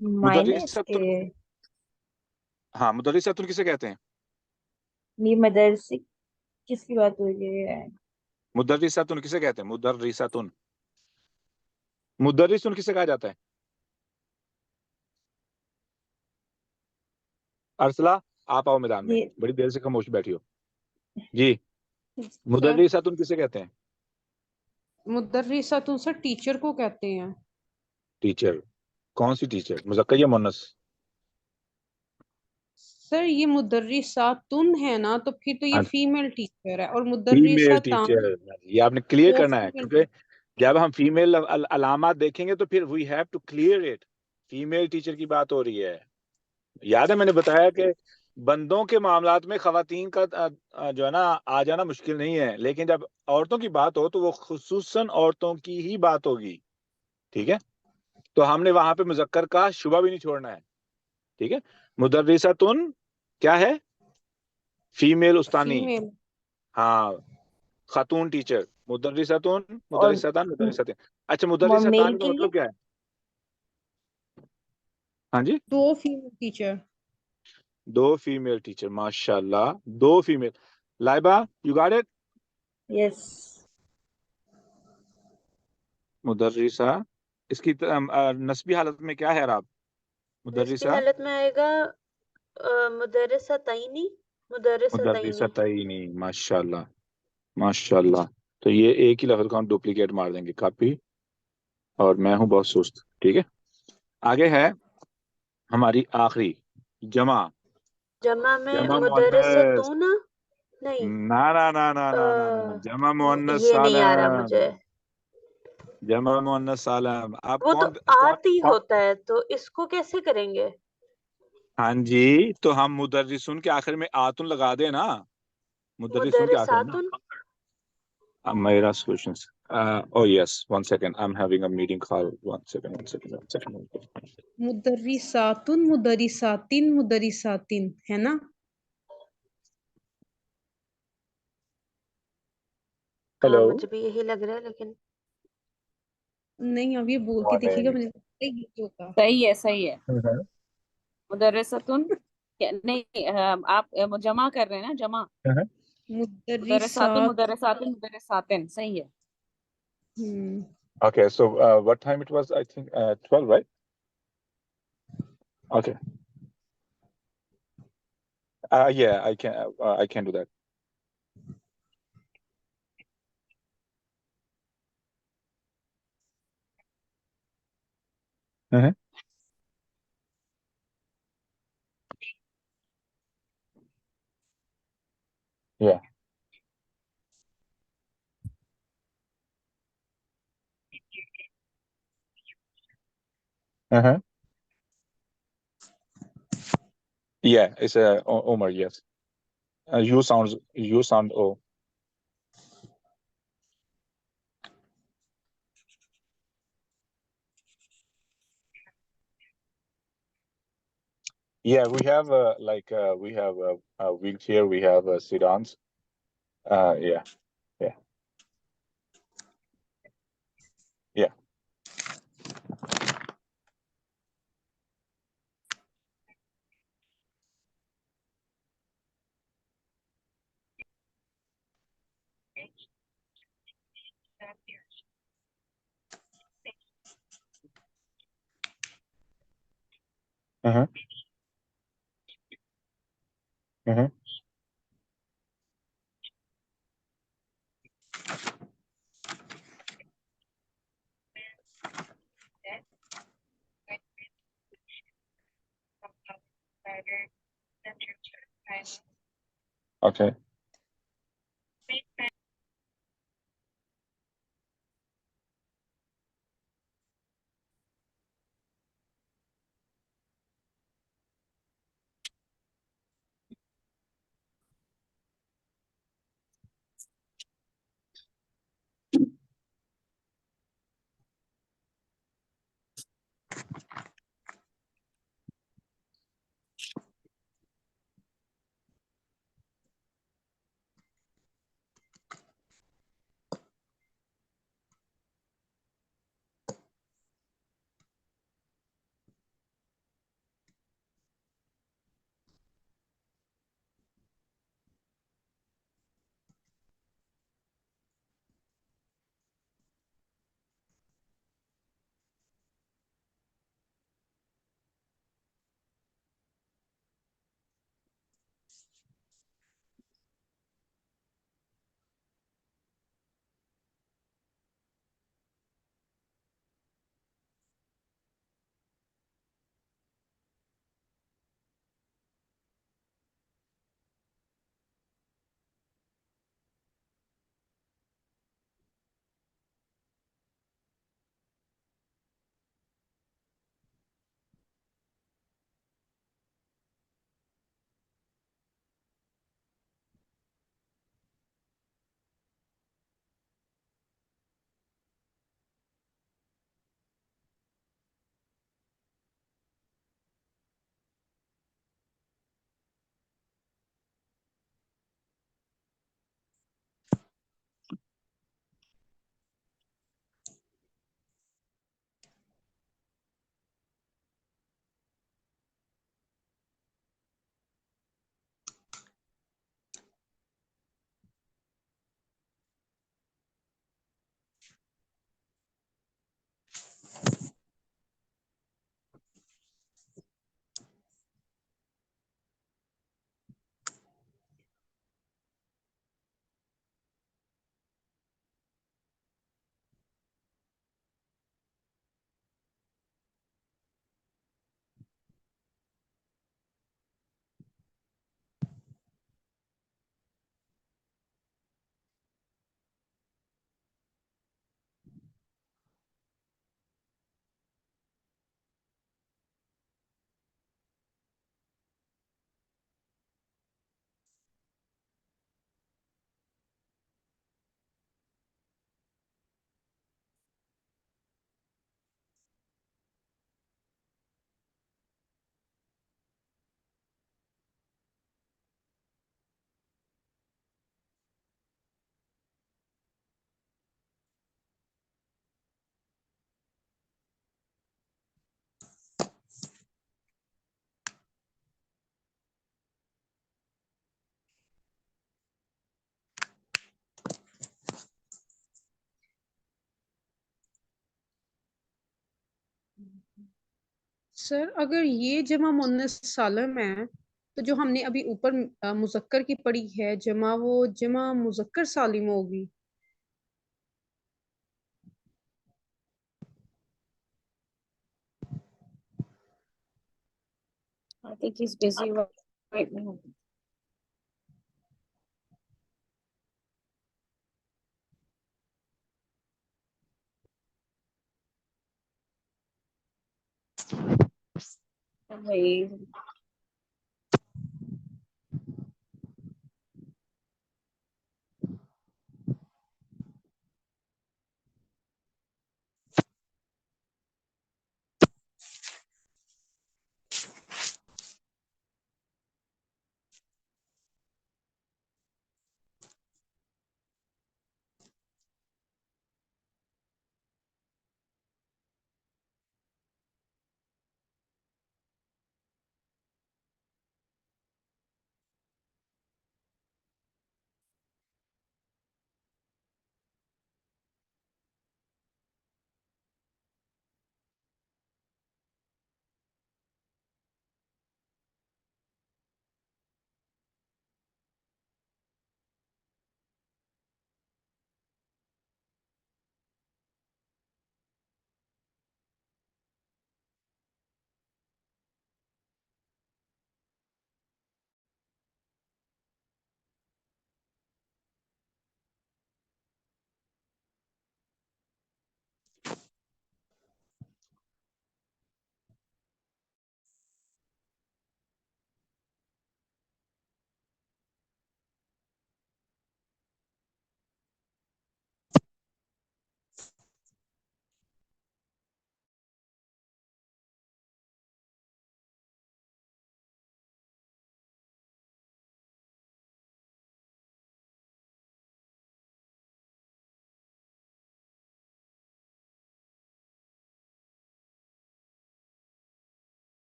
[SPEAKER 4] معنی اس کے
[SPEAKER 2] ہاں مدرسہ تن کسے کہتے ہیں؟
[SPEAKER 4] نہیں مدرسی کس کی بات ہو رہی ہے؟
[SPEAKER 2] مدرسہ تن کسے کہتے ہیں؟ مدرسہ تن. مدرس تن کسے کہا جاتا ہے؟ ارسلہ آپ آؤ میدان میں,
[SPEAKER 4] جی
[SPEAKER 2] بڑی دیر سے خاموش بیٹھی ہو. جی
[SPEAKER 3] سر
[SPEAKER 2] مدرساتن کسے کہتے ہیں؟
[SPEAKER 3] مدرساتن سر ٹیچر کو کہتے ہیں.
[SPEAKER 2] ٹیچر. کون سی ٹیچر, مذکر یا مؤنث؟
[SPEAKER 3] سر یہ مدرساتن ہے نا, تو پھر تو یہ فیمیل ٹیچر ہے, اور
[SPEAKER 2] فیمیل
[SPEAKER 3] مدرساتان
[SPEAKER 2] ٹیچر, یہ آپ نے کلیئر
[SPEAKER 3] وہ
[SPEAKER 2] کرنا ہے,
[SPEAKER 3] فیمیل.
[SPEAKER 2] کیونکہ جب ہم فیمیل علامات دیکھیں گے تو پھر we have to clear it. Female teacher کی بات ہو رہی ہے. یاد ہے میں نے بتایا کہ بندوں کے معاملات میں خواتین کا جو ہے نا آ جانا مشکل نہیں ہے, لیکن جب عورتوں کی بات ہو تو وہ خصوصاً عورتوں کی ہی بات ہوگی. ٹھیک ہے, تو ہم نے وہاں پہ مذکر کا شبہ بھی نہیں چھوڑنا ہے. ٹھیک ہے, مدرساتن کیا ہے؟ فیمیل استانی.
[SPEAKER 3] فیمیل.
[SPEAKER 2] ہاں, خاتون ٹیچر. مدرساتن,
[SPEAKER 4] اور
[SPEAKER 2] مدرساتان, مدرساتین. اچھا
[SPEAKER 4] میل
[SPEAKER 2] مدرساتان کا
[SPEAKER 4] کے لیے
[SPEAKER 2] مطلب کیا ہے؟ ہاں جی,
[SPEAKER 3] 2 فیمیل ٹیچر.
[SPEAKER 2] 2 female teacher. ماشاء اللہ, 2 female. Laiba you got it.
[SPEAKER 4] Yes
[SPEAKER 2] مدرسہ, اس کی نسبی حالت میں کیا ہے راب؟
[SPEAKER 5] نسبی
[SPEAKER 2] مدرسہ,
[SPEAKER 5] حالت میں آئے گا مدرساتینی. مدرساتینی.
[SPEAKER 2] مدرستینی. ماشاء اللہ, ماشاء اللہ. تو یہ ایک ہی لفظ کو ہم ڈپلیکیٹ مار دیں گے, کاپی, اور میں ہوں بہت سست. ٹھیک ہے, آگے ہے ہماری آخری جمع.
[SPEAKER 5] جمع میں
[SPEAKER 2] جمع مؤنث.
[SPEAKER 5] مدرساتون. نہیں
[SPEAKER 2] نہ نہ نہ نہ نہ نہ نہ, جمع مؤنث
[SPEAKER 5] یہ نہیں آ رہا
[SPEAKER 2] سالم.
[SPEAKER 5] مجھے.
[SPEAKER 2] جمع مؤنث سالم. آپ
[SPEAKER 5] وہ تو
[SPEAKER 2] کون
[SPEAKER 5] آتی
[SPEAKER 2] کون؟
[SPEAKER 5] ہوتا ہے, تو اس کو کیسے کریں گے؟
[SPEAKER 2] ہاں جی, تو ہم مدرسون کے آخر میں آتن لگا دیں نا, مدرسون کے آخر میں.
[SPEAKER 5] مدرساتن.
[SPEAKER 2] My last questions. Oh yes, 1 second. I'm having a meeting call. 1 second, 1 second, 1 second.
[SPEAKER 3] مدرساتن, مدرساتین, مدرساتین ہے نا.
[SPEAKER 2] Hello.
[SPEAKER 5] مجھے بھی یہی لگ رہا ہے, لیکن
[SPEAKER 3] نہیں, اب یہ بول کے دیکھیے گا, مجھے لگتا ہے یہ ہوگا.
[SPEAKER 1] صحیح ہے, صحیح ہے.
[SPEAKER 2] Uh-huh.
[SPEAKER 1] مدرساتن نہیں, آپ جمع کر رہے ہیں نا, جمع.
[SPEAKER 2] Uh-huh.
[SPEAKER 1] مدرساتن,
[SPEAKER 3] مدرسات.
[SPEAKER 1] مدرساتن, مدرساتن. صحیح ہے.
[SPEAKER 2] Okay, so what time it was? I think 12, right? Okay. Yeah, I can do that. Uh-huh. Yeah. Uh-huh. Yeah, it's Omar, yes. You sound O. Yeah, we have we have wheelchair, we have sedans. Yeah, yeah, yeah. Uh-huh. Uh-huh. Okay.
[SPEAKER 3] سر اگر یہ جمع مؤنث سالم ہے تو جو ہم نے ابھی اوپر مذکر کی پڑھی ہے جمع، وہ جمع مذکر سالم ہوگی.
[SPEAKER 1] I think he's busy right now. Wait.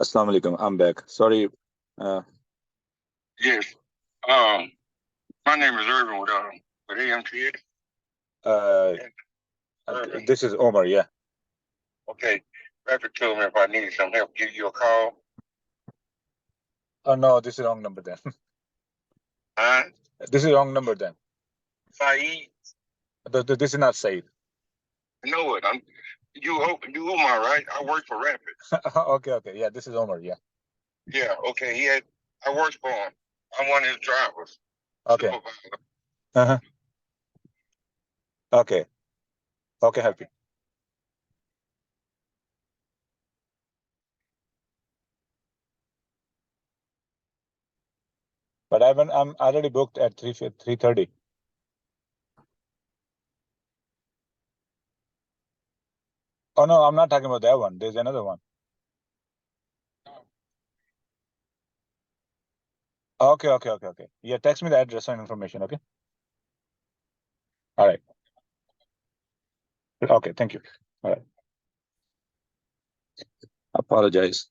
[SPEAKER 2] Assalamu alaikum. I'm back. Sorry.
[SPEAKER 6] Yes. My name is Irvin with AMT.
[SPEAKER 2] This is Omar. Yeah.
[SPEAKER 6] Okay. Rapid told me if I needed some help, give you a call.
[SPEAKER 2] Oh no, this is wrong number then.
[SPEAKER 6] Huh?
[SPEAKER 2] This is wrong number then.
[SPEAKER 6] Saeed?
[SPEAKER 2] This is not Said.
[SPEAKER 6] I know it. You Umar, right? I work for Rapid.
[SPEAKER 2] Okay. Yeah, this is Omar. Yeah.
[SPEAKER 6] Yeah, okay. I work for him. I'm one of his drivers.
[SPEAKER 2] Okay.
[SPEAKER 6] Supervisor.
[SPEAKER 2] Uh-huh. Okay. Okay, help you. But I'm already booked at 3:30. Oh no, I'm not talking about that one. There's another one. Okay. Yeah, text me the address and information, okay? All right. Okay, thank you. All right. Apologize.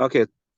[SPEAKER 2] Okay,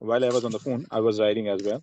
[SPEAKER 2] While I was on the phone, I was writing as well.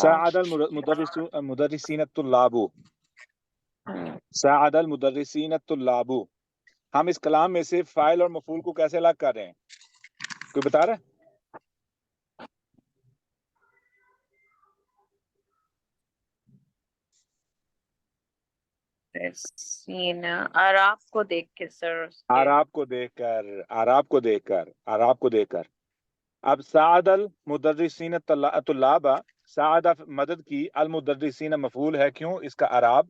[SPEAKER 2] ساعد المدرسين الطلاب. ساعد المدرسين الطلاب. ہم اس کلام میں سے فاعل اور مفعول کو کیسے الگ کر رہے ہیں؟ کوئی بتا رہا ہے؟
[SPEAKER 1] عراب کو دیکھ کے سر.
[SPEAKER 2] عراب کو دیکھ کر. اب ساعد المدرسین الطلاب، ساعد مدد کی، المدرسین مفعول ہے. کیوں؟ اس کا اعراب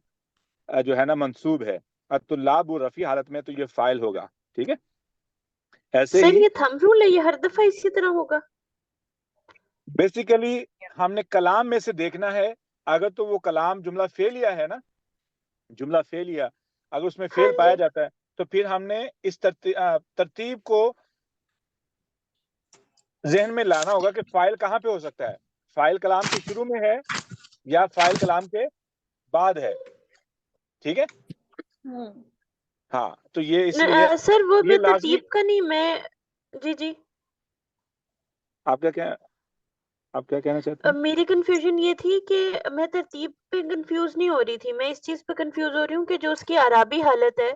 [SPEAKER 2] جو ہے نا منصوب ہے. الطلاب رفیع حالت میں تو یہ فاعل ہوگا. ٹھیک ہے. ایسے
[SPEAKER 5] سر
[SPEAKER 2] ہی
[SPEAKER 5] یہ تھم رول ہے، یہ ہر دفعہ اسی طرح ہوگا؟
[SPEAKER 2] بیسیکلی ہم نے کلام میں سے دیکھنا ہے. اگر تو وہ کلام جملہ فعلیہ ہے نا، جملہ فعلیہ، اگر اس میں فعل پایا جاتا ہے تو پھر ہم نے اس ترتیب کو ذہن میں لانا ہوگا کہ فاعل کہاں پہ ہو سکتا ہے. فاعل کلام کے شروع میں ہے یا فاعل کلام کے بعد ہے. ٹھیک ہے. ہاں تو یہ اس لیے
[SPEAKER 5] سر وہ
[SPEAKER 2] یہ
[SPEAKER 5] میں
[SPEAKER 2] لازمی.
[SPEAKER 5] ترتیب کا نہیں، میں جی
[SPEAKER 2] آپ کیا کہنا چاہتے ہیں؟
[SPEAKER 5] میری کنفیوژن یہ تھی کہ میں ترتیب پہ کنفیوز نہیں ہو رہی تھی، میں اس چیز پہ کنفیوز ہو رہی ہوں کہ جو اس کی عرابی حالت ہے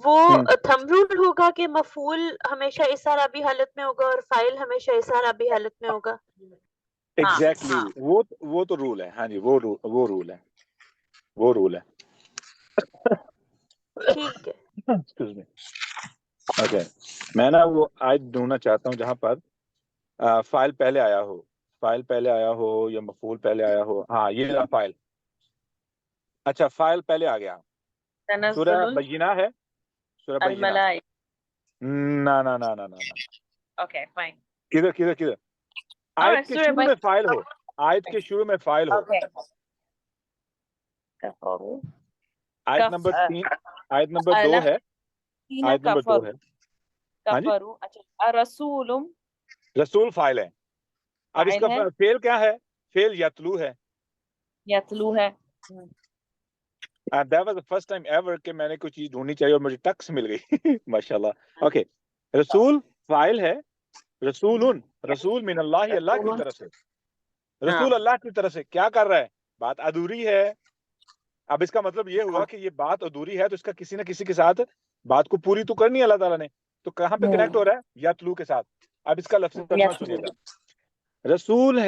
[SPEAKER 5] وہ تھم رول ہوگا کہ مفعول ہمیشہ اس عرابی حالت میں ہوگا اور فاعل ہمیشہ اس عرابی حالت میں ہوگا.
[SPEAKER 2] ایگزیکٹلی وہ تو رول ہے. ہاں جی وہ رول ہے.
[SPEAKER 5] ٹھیک ہے.
[SPEAKER 2] اوکے. میں نا وہ آیت ڈھونڈنا چاہتا ہوں جہاں پر فاعل پہلے آیا ہو یا مفعول پہلے آیا ہو. ہاں یہ رہا فاعل. اچھا فاعل پہلے آ گیا. سورہ بینہ ہے. سورہ بینہ. نہ
[SPEAKER 1] اوکے فائن.
[SPEAKER 2] کدھر آیت کے شروع میں فاعل ہو. آیت کے شروع میں فاعل ہو. آیت نمبر 3 آیت نمبر 2 ہے. آیت نمبر 2 ہے. ہاں جی.
[SPEAKER 1] رسول
[SPEAKER 2] رسول فاعل ہے. اب اس کا فعل کیا ہے؟ فعل یتلو ہے. That was the first time ever کہ میں نے کوئی چیز ڈھونڈنی چاہیے اور مجھے ٹکس مل گئی. ماشاءاللہ. اوکے. رسول فاعل ہے. رسول من اللہ، اللہ کی طرف سے. رسول اللہ کی طرف سے کیا کر رہا ہے؟ بات ادھوری ہے. اب اس کا مطلب یہ ہوا کہ یہ بات ادھوری ہے تو اس کا کسی نہ کسی کے ساتھ بات کو پوری تو کرنی ہے اللہ تعالیٰ نے. تو کہاں پہ کنیکٹ ہو رہا ہے؟ یتلو کے ساتھ. اب اس کا لفظ ترجمہ سنیے گا. رسول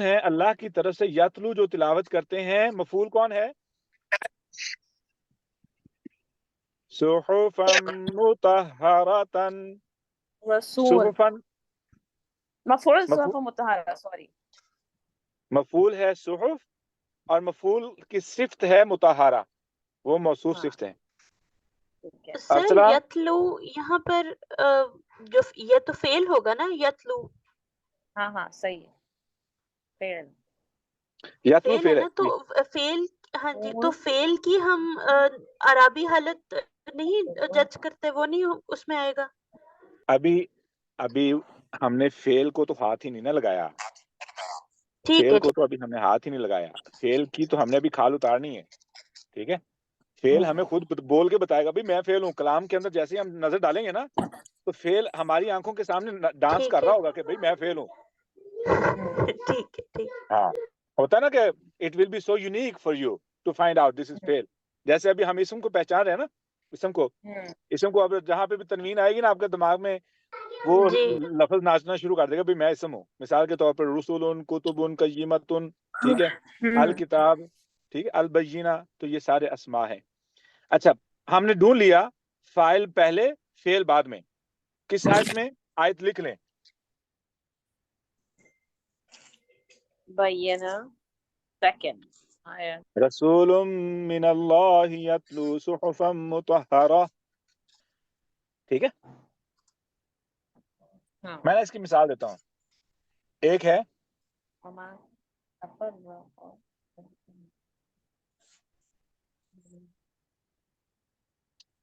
[SPEAKER 2] ہے اللہ کی طرف سے. یتلو جو تلاوت کرتے ہیں. مفعول کون ہے؟ صحفا مطہرۃ. صحفا مفعول ہے صحف اور مفعول کی صفت ہے مطہرہ. وہ موصوف صفت ہے.
[SPEAKER 5] سر یتلو یہاں پر جو یہ تو فعل ہوگا نا یتلو.
[SPEAKER 1] ہاں صحیح ہے.
[SPEAKER 2] یتلو
[SPEAKER 5] فعل ہے نا، تو فعل ہاں جی تو فعل کی ہم عرابی حالت نہیں جج کرتے، وہ نہیں اس میں آئے گا.
[SPEAKER 2] ابھی ابھی ہم نے فیل کو تو ہاتھ ہی نہیں نہ لگایا،
[SPEAKER 5] ٹھیک
[SPEAKER 2] فیل
[SPEAKER 5] ہے
[SPEAKER 2] کو تو ابھی ہم نے ہاتھ ہی نہیں لگایا، فیل کی تو ہم نے ابھی کھال اتارنی ہے، ٹھیک ہے؟ فیل ہمیں خود بول کے بتائے گا بھائی میں فیل ہوں، کلام کے اندر جیسے ہی ہم نظر ڈالیں گے نا تو فیل ہماری آنکھوں کے سامنے ڈانس
[SPEAKER 5] ٹھیک
[SPEAKER 2] کر
[SPEAKER 5] ہے
[SPEAKER 2] رہا ہوگا کہ بھائی میں فیل ہوں.
[SPEAKER 5] ٹھیک ہے ٹھیک.
[SPEAKER 2] ہاں ہوتا ہے نا کہ it will be so unique for you to find out this is feel. جیسے ابھی ہم اسم کو پہچان رہے ہیں نا، اسم کو اب جہاں پہ بھی تنوین آئے گی نا آپ کے دماغ میں وہ
[SPEAKER 5] جی
[SPEAKER 2] لفظ ناچنا شروع کر دے گا بھائی میں اسم ہوں. مثال کے طور پر رسول، کتب، قیمت، ٹھیک ہے، الکتاب، ٹھیک ہے، البینہ، تو یہ سارے اسماء ہیں. اچھا ہم نے ڈھونڈ لیا فاعل پہلے فعل بعد میں، کس آیت میں؟ آیت لکھ لیں.
[SPEAKER 1] بینہ سیکنڈ آیا.
[SPEAKER 2] رسول من اللہ یتلو صحفا مطہرہ، ٹھیک ہے.
[SPEAKER 1] ہاں
[SPEAKER 2] میں نے اس کی مثال دیتا ہوں. ایک ہے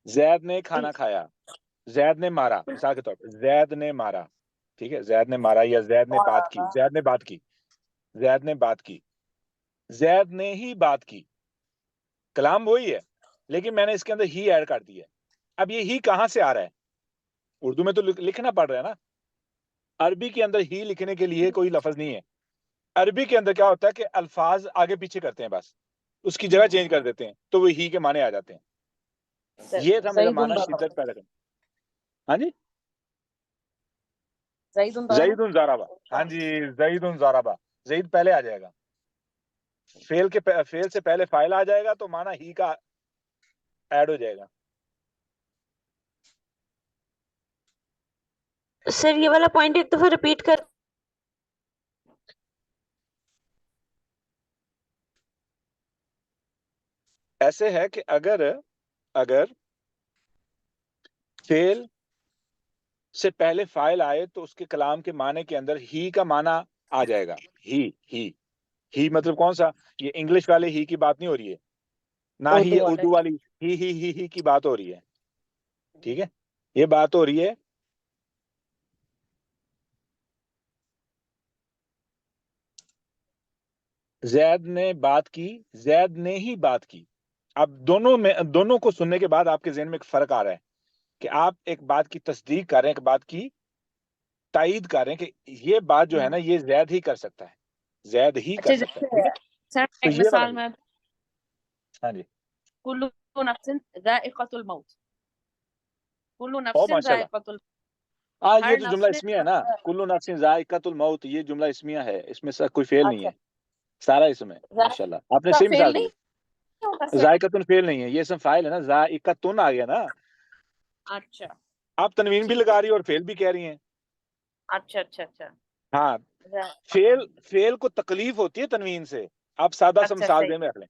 [SPEAKER 2] زید نے کھانا کھایا، زید نے مارا، مثال کے طور پر زید نے مارا، ٹھیک ہے، زید نے مارا یا زید نے بات کی، زید نے بات کی، زید نے بات کی، زید نے ہی بات کی. کلام وہی ہے لیکن میں نے اس کے اندر ہی ایڈ کر دی ہے. اب یہ ہی کہاں سے آ رہا ہے؟ اردو میں تو لکھنا پڑ رہا ہے نا. عربی کے اندر ہی لکھنے کے لیے کوئی لفظ نہیں ہے. عربی کے اندر کیا ہوتا ہے کہ الفاظ آگے پیچھے کرتے ہیں، بس اس کی جگہ چینج کر دیتے ہیں تو وہ ہی کے معنی آ جاتے ہیں. یہ تھا میرا معنی شدت پیدا کرنا. ہاں جی، زید ضربہ، ہاں جی زید ضربہ، زید پہلے آ جائے گا، فعل سے پہلے فاعل آ جائے گا تو معنی ہی کا ایڈ ہو جائے گا.
[SPEAKER 5] سر یہ والا پوائنٹ ایک دفعہ ریپیٹ کر.
[SPEAKER 2] ایسے ہے کہ اگر فعل سے پہلے فاعل آئے تو اس کے کلام کے معنی کے اندر ہی کا معنی آ جائے گا. ہی مطلب کون سا؟ یہ انگلش والے ہی کی بات نہیں ہو رہی ہے، نہ ہی یہ اردو والی ہی کی بات ہو رہی ہے، ٹھیک ہے. یہ بات ہو رہی ہے زید نے بات کی، زید نے ہی بات کی. اب دونوں کو سننے کے بعد آپ کے ذہن میں ایک فرق آ رہا ہے کہ آپ ایک بات کی تصدیق کر رہے ہیں، ایک بات کی تائید کر رہے ہیں کہ یہ بات جو ہے نا یہ زید ہی کر سکتا ہے، زید ہی کر سکتا ہے، ٹھیک ہے.
[SPEAKER 1] سر
[SPEAKER 2] تو
[SPEAKER 1] ایک
[SPEAKER 2] یہ والا
[SPEAKER 1] مثال میں
[SPEAKER 2] ہاں جی،
[SPEAKER 1] کل نفس ذائقۃ الموت، کل
[SPEAKER 2] او
[SPEAKER 1] نفس
[SPEAKER 2] ماشاء اللہ.
[SPEAKER 1] ذائقۃ الموت،
[SPEAKER 2] یہ
[SPEAKER 1] ہر
[SPEAKER 2] تو
[SPEAKER 1] نفس
[SPEAKER 2] جملہ
[SPEAKER 1] نے
[SPEAKER 2] اسمیہ ہے نا، کل نفس ذائقۃ الموت، یہ جملہ اسمیہ ہے، اس میں کوئی فعل نہیں
[SPEAKER 1] اچھا
[SPEAKER 2] ہے، سارا اسم ہے. ماشاءاللہ آپ نے
[SPEAKER 1] کا
[SPEAKER 2] صحیح
[SPEAKER 1] فیل
[SPEAKER 2] مثال دی.
[SPEAKER 1] نہیں ہوتا سر.
[SPEAKER 2] ذائقۃ فعل نہیں ہے، یہ اسم فاعل ہے نا، ذائقۃ آ گیا نا.
[SPEAKER 1] اچھا
[SPEAKER 2] آپ تنوین بھی
[SPEAKER 1] ٹھیک ہے.
[SPEAKER 2] لگا رہی اور فعل بھی کہہ رہی ہیں.
[SPEAKER 1] اچھا
[SPEAKER 2] ہاں فعل کو تکلیف ہوتی ہے تنوین سے. آپ سادہ سا
[SPEAKER 1] اچھا
[SPEAKER 2] مثال
[SPEAKER 1] صحیح.
[SPEAKER 2] دیں میں رکھ لیں.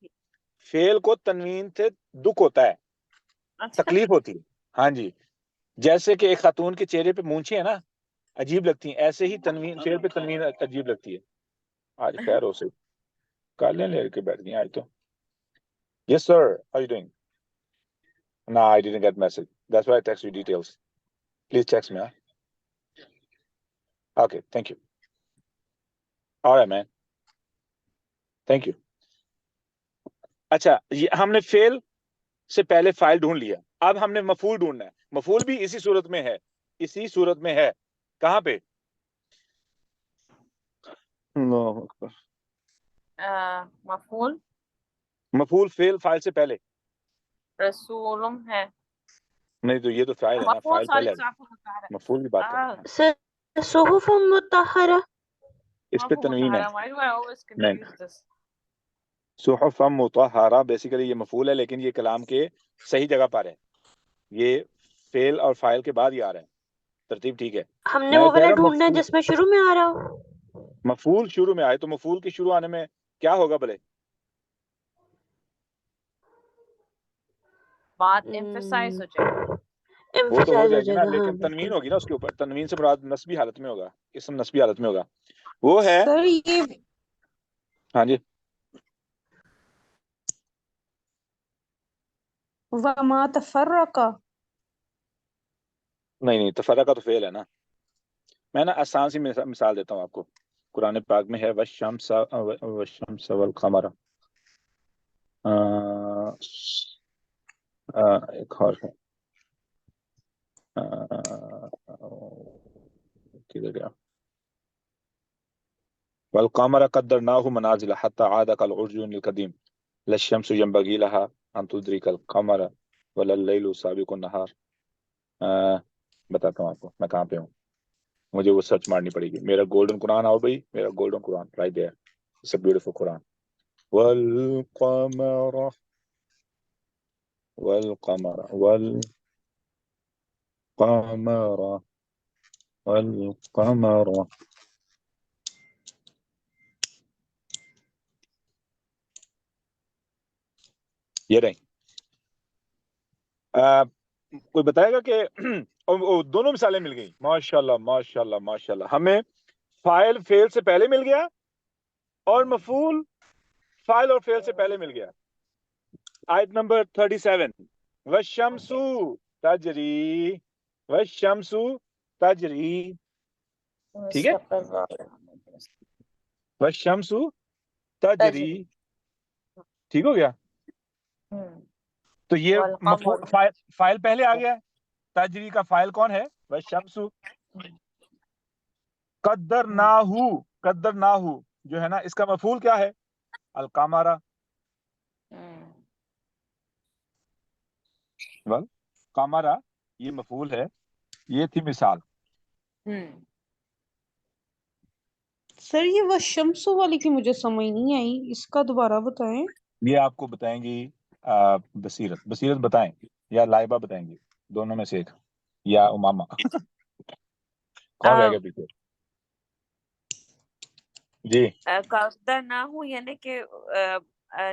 [SPEAKER 2] فعل کو تنوین سے دکھ ہوتا ہے،
[SPEAKER 1] اچھا
[SPEAKER 2] تکلیف ہوتی ہے. ہاں جی، جیسے کہ ایک خاتون کے چہرے پہ مونچھیں ہیں نا عجیب لگتی ہیں، ایسے ہی تنوین فعل پہ تنوین عجیب لگتی ہے. آج خیر ہو سے کالیں لے کے بیٹھ گئی آج تو. Yes sir, how you doing? No, I didn't get message. That's why I text you details. Please text me. Okay, thank you. All right, man. Thank you. اچھا ہم نے فعل سے پہلے فاعل ڈھونڈ لیا، اب ہم نے مفعول ڈھونڈنا ہے. مفعول بھی اسی صورت میں ہے، اسی صورت میں ہے. کہاں پہ؟ اللہ اکبر.
[SPEAKER 1] مفعول
[SPEAKER 2] مفعول فاعل سے پہلے
[SPEAKER 1] رسولم ہے.
[SPEAKER 2] نہیں تو یہ تو فاعل ہے نا،
[SPEAKER 1] مفعول
[SPEAKER 2] فاعل
[SPEAKER 1] سوری
[SPEAKER 2] پہلے ہے، مفعول کی بات کریں.
[SPEAKER 5] سر صحف مطہرہ،
[SPEAKER 2] اس پہ تنوین ہے.
[SPEAKER 1] Why do I always
[SPEAKER 2] نہیں،
[SPEAKER 1] confuse this?
[SPEAKER 2] صحف مطہرہ بیسیکلی یہ مفعول ہے لیکن یہ کلام کے صحیح جگہ پر ہے، یہ فعل اور فاعل کے بعد ہی آ رہا ہے. ترتیب ٹھیک ہے.
[SPEAKER 5] ہم نے
[SPEAKER 2] میں
[SPEAKER 5] وہ
[SPEAKER 2] کہہ
[SPEAKER 5] والا
[SPEAKER 2] رہا ہوں
[SPEAKER 5] ڈھونڈنا ہے جس میں شروع میں آ رہا ہو.
[SPEAKER 2] مفعول شروع میں آئے تو مفعول کے شروع آنے میں کیا ہوگا بھلے؟
[SPEAKER 1] بات emphasize ہو جائے.
[SPEAKER 2] وہ تو ہو
[SPEAKER 5] emphasize
[SPEAKER 2] جائے گی
[SPEAKER 5] جائے
[SPEAKER 2] نا
[SPEAKER 5] گا. ہاں
[SPEAKER 2] لیکن
[SPEAKER 5] بالکل.
[SPEAKER 2] تنوین ہوگی نا اس کے اوپر. تنوین سے مراد نسبی حالت میں ہوگا، اسم نسبی حالت میں ہوگا. وہ ہے
[SPEAKER 3] سر یہ
[SPEAKER 2] ہاں جی
[SPEAKER 3] وما تفرقا،
[SPEAKER 2] نہیں تفرقہ تو فعل ہے نا. میں نا آسان سی مثال دیتا ہوں آپ کو. قرآن پاک میں ہے والشمس والقمر. ایک اور ہے کدھر گیا؟ والقمر قدرناه منازل حتى عاد كالعرجون القديم لا الشمس ينبغي لها ان تدرك القمر ولا الليل سابق النهار. بتاتا ہوں آپ کو میں کہاں پہ ہوں, مجھے وہ سرچ مارنی پڑے گی. میرا گولڈن قرآن آؤ بھائی, میرا golden Quran right there. It's a beautiful Quran. والقمر والقمر والقمر والقمر. یہ رہی. کوئی بتائے گا کہ دونوں مثالیں مل گئی. ماشاءاللہ ماشاءاللہ ماشاءاللہ. ہمیں فاعل فعل سے پہلے مل گیا اور مفعول فاعل اور فعل سے پہلے مل گیا. آیت نمبر 37 والشمس تجری والشمس تجری. ٹھیک ہے, والشمس تجری. ٹھیک ہو گیا. تو یہ فائل پہلے آ گیا. تجری کا فائل کون ہے؟ والشمس. قدرناہ جو ہے نا, اس کا مفعول کیا ہے؟ القمر. قمر یہ مفعول ہے. یہ تھی مثال.
[SPEAKER 3] سر یہ والشمس والی کی مجھے سمجھ نہیں آئی, اس کا دوبارہ بتائیں.
[SPEAKER 2] یہ آپ کو بتائیں گی بصیرت بتائیں یا لائبہ بتائیں گی, دونوں میں سے ایک, یا امامہ. کون رہے گا پیچھے؟ جی
[SPEAKER 1] قدر نہ ہو یعنی کہ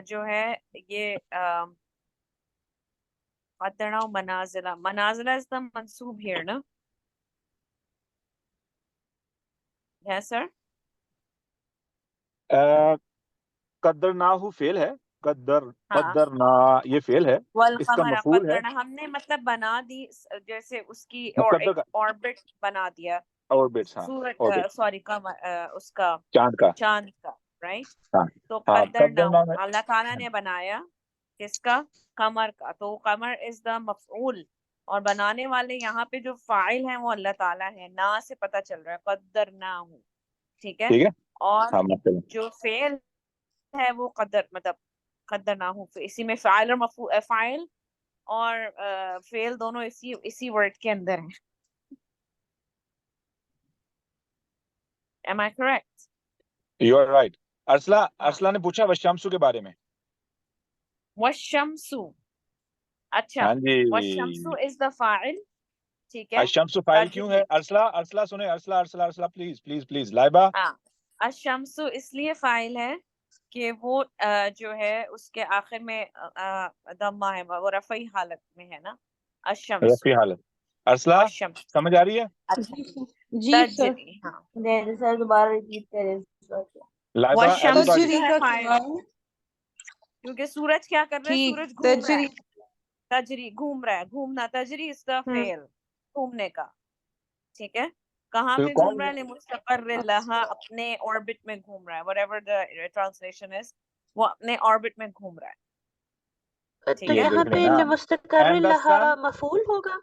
[SPEAKER 1] جو ہے یہ قدرنا منازلہ. منازلہ is the منصوب here نا. Yes sir.
[SPEAKER 2] قدرناہ فعل ہے. قدرنا یہ فعل ہے. اس کا
[SPEAKER 1] والقمر
[SPEAKER 2] مفعول ہے
[SPEAKER 1] قدرنا ہم نے مطلب بنا دی, جیسے اس کی اور
[SPEAKER 2] مقدر کا
[SPEAKER 1] آربٹ بنا دیا.
[SPEAKER 2] اوربٹس. ہاں
[SPEAKER 1] سورج
[SPEAKER 2] اوربٹ
[SPEAKER 1] سوری اس کا
[SPEAKER 2] چاند کا
[SPEAKER 1] رائٹ.
[SPEAKER 2] ہاں.
[SPEAKER 1] تو
[SPEAKER 2] ہاں
[SPEAKER 1] قدرنا
[SPEAKER 2] قدرنا
[SPEAKER 1] اللہ تعالیٰ نے بنایا کس کا؟ قمر کا. تو قمر از دا مفعول اور بنانے والے یہاں پہ جو فاعل ہیں وہ اللہ تعالیٰ ہے. نا سے پتہ چل رہا ہے قدرنا ہوں. ٹھیک ہے. اور جو فعل ہے وہ قدر مطلب قدرنا ہوں, اسی میں فاعل اور فاعل اور فعل دونوں اسی ورڈ کے اندر ہیں. Am I correct?
[SPEAKER 2] You are right. Ursula نے پوچھا والشمس کے بارے میں.
[SPEAKER 1] والشمس. اچھا
[SPEAKER 2] ہاں جی,
[SPEAKER 1] والشمس is the فاعل. ٹھیک ہے.
[SPEAKER 2] الشمس فاعل کیوں ہے؟ ارسلہ سنیں, ارسلہ پلیز لائبہ.
[SPEAKER 1] الشمس اس لیے فاعل ہے کہ وہ جو ہے اس کے آخر میں ضمہ ہے, وہ رفعی حالت میں ہے نا. الشمس
[SPEAKER 2] رفعی حالت. ارسلہ سمجھ آ رہی ہے؟
[SPEAKER 3] جی سر.
[SPEAKER 1] تجری. ہاں
[SPEAKER 4] سر دوبارہ ریپیٹ کریں.
[SPEAKER 2] لائبہ
[SPEAKER 1] والشمس
[SPEAKER 3] تجری
[SPEAKER 1] جو ہے
[SPEAKER 3] کا
[SPEAKER 1] فاعل, کیونکہ سورج کیا کر رہا ہے؟
[SPEAKER 3] ٹھیک.
[SPEAKER 1] سورج گھوم رہا
[SPEAKER 3] تجری.
[SPEAKER 1] ہے. تجری گھوم رہا ہے, گھومنا. تجری اس کا فعل گھومنے کا. ٹھیک ہے. کہاں پہ گھوم رہا ہے؟ لمستقر لہا, اپنے آربٹ میں گھوم رہا ہے. whatever the translation is, وہ اپنے آربٹ میں گھوم رہا ہے.
[SPEAKER 5] تو یہاں پہ لمستقر لہا مفعول ہوگا.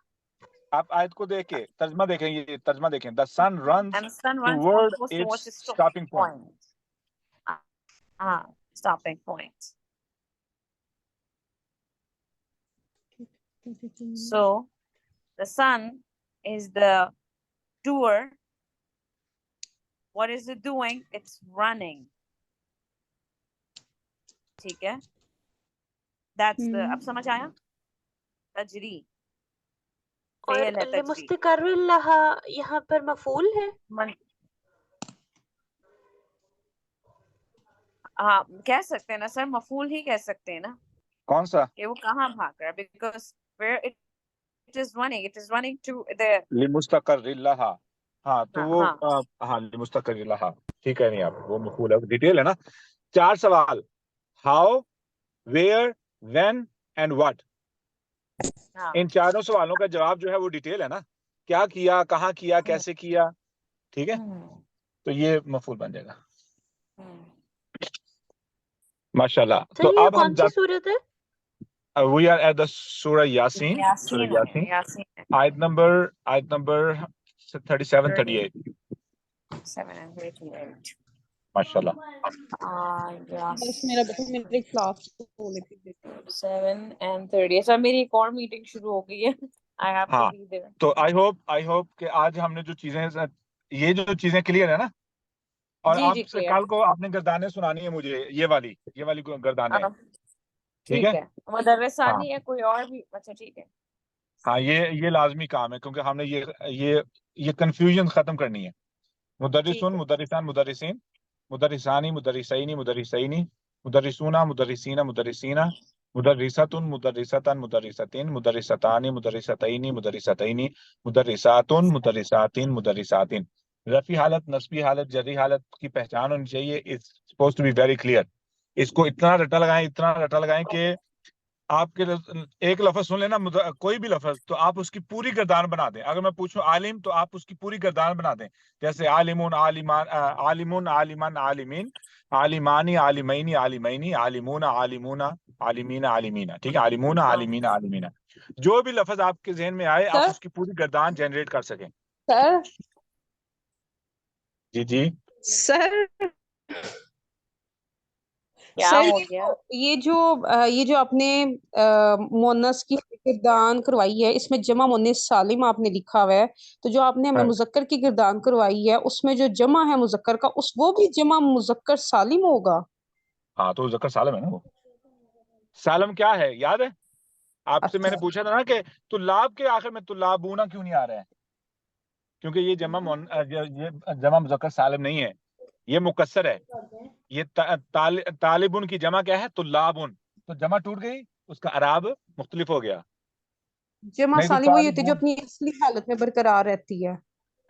[SPEAKER 2] آپ آیت کو دیکھ کے ترجمہ دیکھیں, یہ ترجمہ دیکھیں. The sun runs
[SPEAKER 1] And the sun runs
[SPEAKER 2] toward
[SPEAKER 1] towards
[SPEAKER 2] its stopping point.
[SPEAKER 1] Stopping point. So the sun is the doer. What is it doing? It's running. ٹھیک ہے. That's the. اب سمجھ آیا؟ تجری
[SPEAKER 5] اور
[SPEAKER 1] فعل ہے. تجری
[SPEAKER 5] لمستقر لہا یہاں پر مفعول ہے.
[SPEAKER 1] ہاں کہہ سکتے ہیں نا سر, مفعول ہی کہہ سکتے ہیں نا.
[SPEAKER 2] کون سا؟
[SPEAKER 1] کہ وہ کہاں بھاگ رہا ہے. because where it is running to the
[SPEAKER 2] لمستقر لہا. ہاں تو وہ ہاں لمستقر لہا. ٹھیک ہے. نہیں آپ وہ مفعول ہے, ڈیٹیل ہے نا. 4 سوال, how, where, when and what. ان چاروں سوالوں کا جواب جو ہے وہ ڈیٹیل ہے نا. کیا کیا, کہاں کیا, کیسے کیا, ٹھیک ہے, تو یہ مفعول بن جائے گا. ماشاءاللہ.
[SPEAKER 5] سر
[SPEAKER 2] تو
[SPEAKER 5] یہ
[SPEAKER 2] اب ہم
[SPEAKER 5] کون سی صورت ہے؟
[SPEAKER 2] وی آر ایٹ دا سورہ یاسین, سورہ یاسین, آیت نمبر 37 38. ماشاءاللہ.
[SPEAKER 3] بس میرا بیٹا میرے کلاس ہو لیتی
[SPEAKER 1] 7 and 30. سر میری ایک اور میٹنگ شروع ہو گئی ہے. I have to
[SPEAKER 2] ہاں,
[SPEAKER 1] be there.
[SPEAKER 2] تو آئی ہوپ کہ آج ہم نے جو چیزیں, یہ جو چیزیں کلیئر ہے نا, اور
[SPEAKER 1] جی
[SPEAKER 2] آپ
[SPEAKER 1] جی
[SPEAKER 2] سے
[SPEAKER 1] clear.
[SPEAKER 2] کل کو آپ نے گردانیں سنانی ہے مجھے, یہ والی گردانیں. ٹھیک ہے,
[SPEAKER 1] مدرس
[SPEAKER 2] ہاں
[SPEAKER 1] ثانی ہے کوئی اور بھی؟ اچھا ٹھیک ہے.
[SPEAKER 2] ہاں, یہ لازمی کام ہے, کیونکہ ہم نے یہ کنفیوژن ختم کرنی ہے. مدرسون, مدرسان, مدرسین, مدرسانی, مدرسینی, مدرسینی, مدرسونا, مدرسینہ, مدرسینہ, مدرساتن, مدرساتن, مدرساتین, مدرساتانی, مدرساتینی, مدرساتینی, مدرساتن, مدرساتین, مدرساتین. رفعی حالت, نصبی حالت, جری حالت کی پہچان ہونی چاہیے. It's suppose to be very clear. اس کو اتنا رٹا لگائیں کہ آپ کے ایک لفظ سن لینا, کوئی بھی لفظ, تو آپ اس کی پوری گردان بنا دیں. اگر میں پوچھوں عالم, تو آپ اس کی پوری گردان بنا دیں. جیسے عالمون, عالمان, عالمون, عالمان, عالمین, عالمانی, عالمینی, عالمینی, عالمون, عالمون, عالمین, عالمین. ٹھیک ہے, عالمون, عالمین, عالمین. جو بھی لفظ آپ کے ذہن میں آئے, آپ اس کی پوری گردان جنریٹ کر سکیں.
[SPEAKER 3] سر
[SPEAKER 2] جی
[SPEAKER 3] سر
[SPEAKER 1] کیا
[SPEAKER 3] سر
[SPEAKER 1] ہو گیا؟
[SPEAKER 3] یہ جو آپ نے مؤنث کی گردان کروائی ہے, اس میں جمع مؤنث سالم آپ نے لکھا ہوا ہے, تو جو آپ نے ہمیں مذکر کی گردان کروائی ہے اس میں جو جمع ہے مذکر کا, وہ بھی جمع مذکر سالم ہوگا.
[SPEAKER 2] ہاں, تو ذکر سالم ہے نا. وہ سالم کیا ہے یاد ہے آپ سے؟ میں نے پوچھا تھا نا کہ طلاب کے آخر میں طلابونا کیوں نہیں آ رہا ہے؟ کیونکہ یہ جمع مذکر سالم نہیں ہے, یہ مکسر ہے. یہ طالبن کی جمع کیا ہے؟ طلابن. تو جمع ٹوٹ گئی, اس کا اعراب مختلف ہو گیا.
[SPEAKER 3] جمع
[SPEAKER 2] نہیں تو
[SPEAKER 3] سالم وہی ہوتی ہے جو
[SPEAKER 2] طالبون.
[SPEAKER 3] اپنی اصلی حالت میں برقرار رہتی ہے.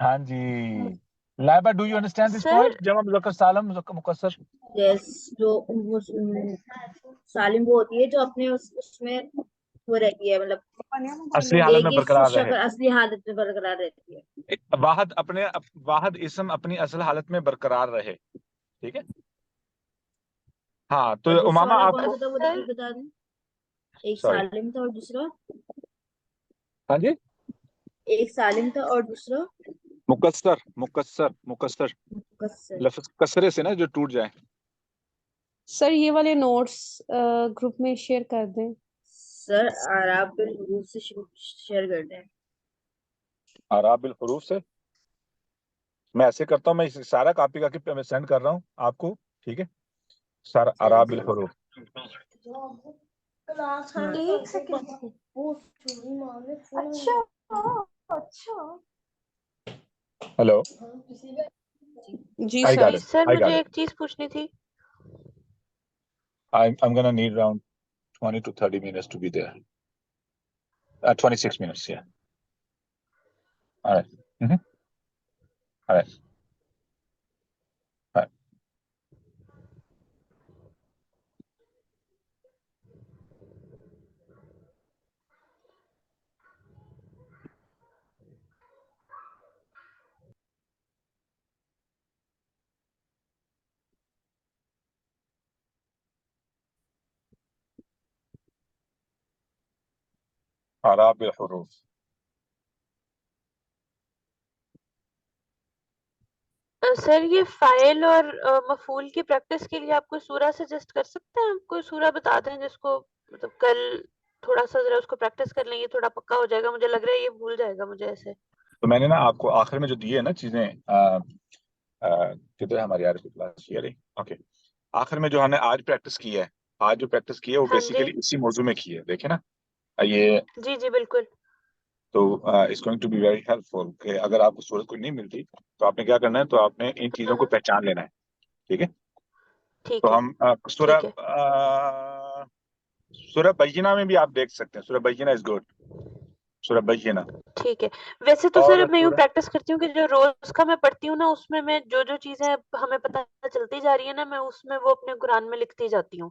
[SPEAKER 2] ہاں جی, Laiba, do you understand this
[SPEAKER 5] sir
[SPEAKER 2] point? جمع مذکر سالم, مکسر.
[SPEAKER 4] یس, جو سالم وہ ہوتی ہے جو اپنے اس میں وہ رہتی ہے, مطلب
[SPEAKER 2] اصلی حالت میں
[SPEAKER 4] ایک ہی
[SPEAKER 2] برقرار رہے.
[SPEAKER 4] شکل اصلی حالت میں برقرار رہتی ہے.
[SPEAKER 2] واحد اسم اپنی اصل حالت میں برقرار رہے. ٹھیک ہے, ہاں. تو
[SPEAKER 4] اور دوسرا
[SPEAKER 2] امامہ
[SPEAKER 4] والا
[SPEAKER 2] آپ
[SPEAKER 4] کون
[SPEAKER 2] کو,
[SPEAKER 4] سا تھا, وہ دیکھیے بتا دیں. ایک
[SPEAKER 2] سوری,
[SPEAKER 4] سالم تھا اور دوسرا,
[SPEAKER 2] ہاں جی,
[SPEAKER 4] ایک سالم تھا اور دوسرا
[SPEAKER 2] مکسر.
[SPEAKER 4] مکسر.
[SPEAKER 2] لفظ کسرے سے نا جو ٹوٹ جائے.
[SPEAKER 3] سر یہ والے نوٹس گروپ میں شیئر کر دیں.
[SPEAKER 4] سر اعراب بالحروف سے شیئر کر دیں.
[SPEAKER 2] اعراب بالحروف سے میں ایسے کرتا ہوں, میں سارا کاپی کر کے میں سینڈ کر رہا ہوں آپ کو. ٹھیک ہے, سارا اعراب بالحروف. ہلو,
[SPEAKER 3] جی
[SPEAKER 2] I
[SPEAKER 3] sir.
[SPEAKER 2] got it.
[SPEAKER 5] Sir
[SPEAKER 2] I
[SPEAKER 5] مجھے
[SPEAKER 2] got it.
[SPEAKER 5] ایک چیز پوچھنی تھی.
[SPEAKER 2] I'm gonna need around 20 to 30 minutes to be there. 26 minutes, yeah. All right. Mm-hmm. All right. All right. اعراب بالحروف.
[SPEAKER 5] سر یہ فاعل اور مفعول کی پریکٹس کے لیے آپ کوئی سورہ سجیسٹ کر سکتے ہیں؟ آپ کوئی سورہ بتا دیں جس کو مطلب کل تھوڑا سا ذرا اس کو پریکٹس کر لیں, یہ تھوڑا پکا ہو جائے گا. مجھے لگ رہا ہے یہ بھول جائے گا مجھے ایسے.
[SPEAKER 2] تو میں نے نا آپ کو آخر میں جو دیے نا چیزیں, کدھر ہے ہماری عارفی کلاس؟ یہ رہی. اوکے, آخر میں جو ہم نے آج پریکٹس کی ہے, آج جو پریکٹس کی ہے وہ
[SPEAKER 5] ہاں جی
[SPEAKER 2] بیسیکلی اسی موضوع میں کی ہے. دیکھیں نا یہ,
[SPEAKER 5] جی جی بالکل.
[SPEAKER 2] تو it's going to be very helpful کہ اگر آپ کو صورت کوئی نہیں ملتی تو آپ نے کیا کرنا ہے, تو آپ نے ان چیزوں کو پہچان لینا ہے. ٹھیک ہے,
[SPEAKER 5] ٹھیک
[SPEAKER 2] تو
[SPEAKER 5] ہے
[SPEAKER 2] ہم
[SPEAKER 5] ٹھیک ہے.
[SPEAKER 2] سورہ بینہ میں بھی آپ دیکھ سکتے ہیں. سورہ بینہ از گڈ, سورہ بینہ.
[SPEAKER 5] ٹھیک ہے. ویسے تو
[SPEAKER 2] اور
[SPEAKER 5] سر میں یوں
[SPEAKER 2] سورہ,
[SPEAKER 5] پریکٹس کرتی ہوں کہ جو روز کا میں پڑھتی ہوں نا, اس میں جو چیزیں ہمیں پتہ چلتی جا رہی ہے نا, میں اس میں وہ اپنے قرآن میں لکھتی جاتی ہوں.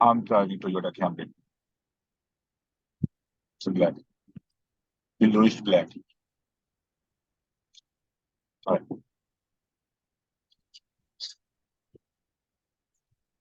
[SPEAKER 2] I'm talking to your camera. So glad. Louis glad. Sorry.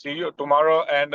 [SPEAKER 2] See you tomorrow and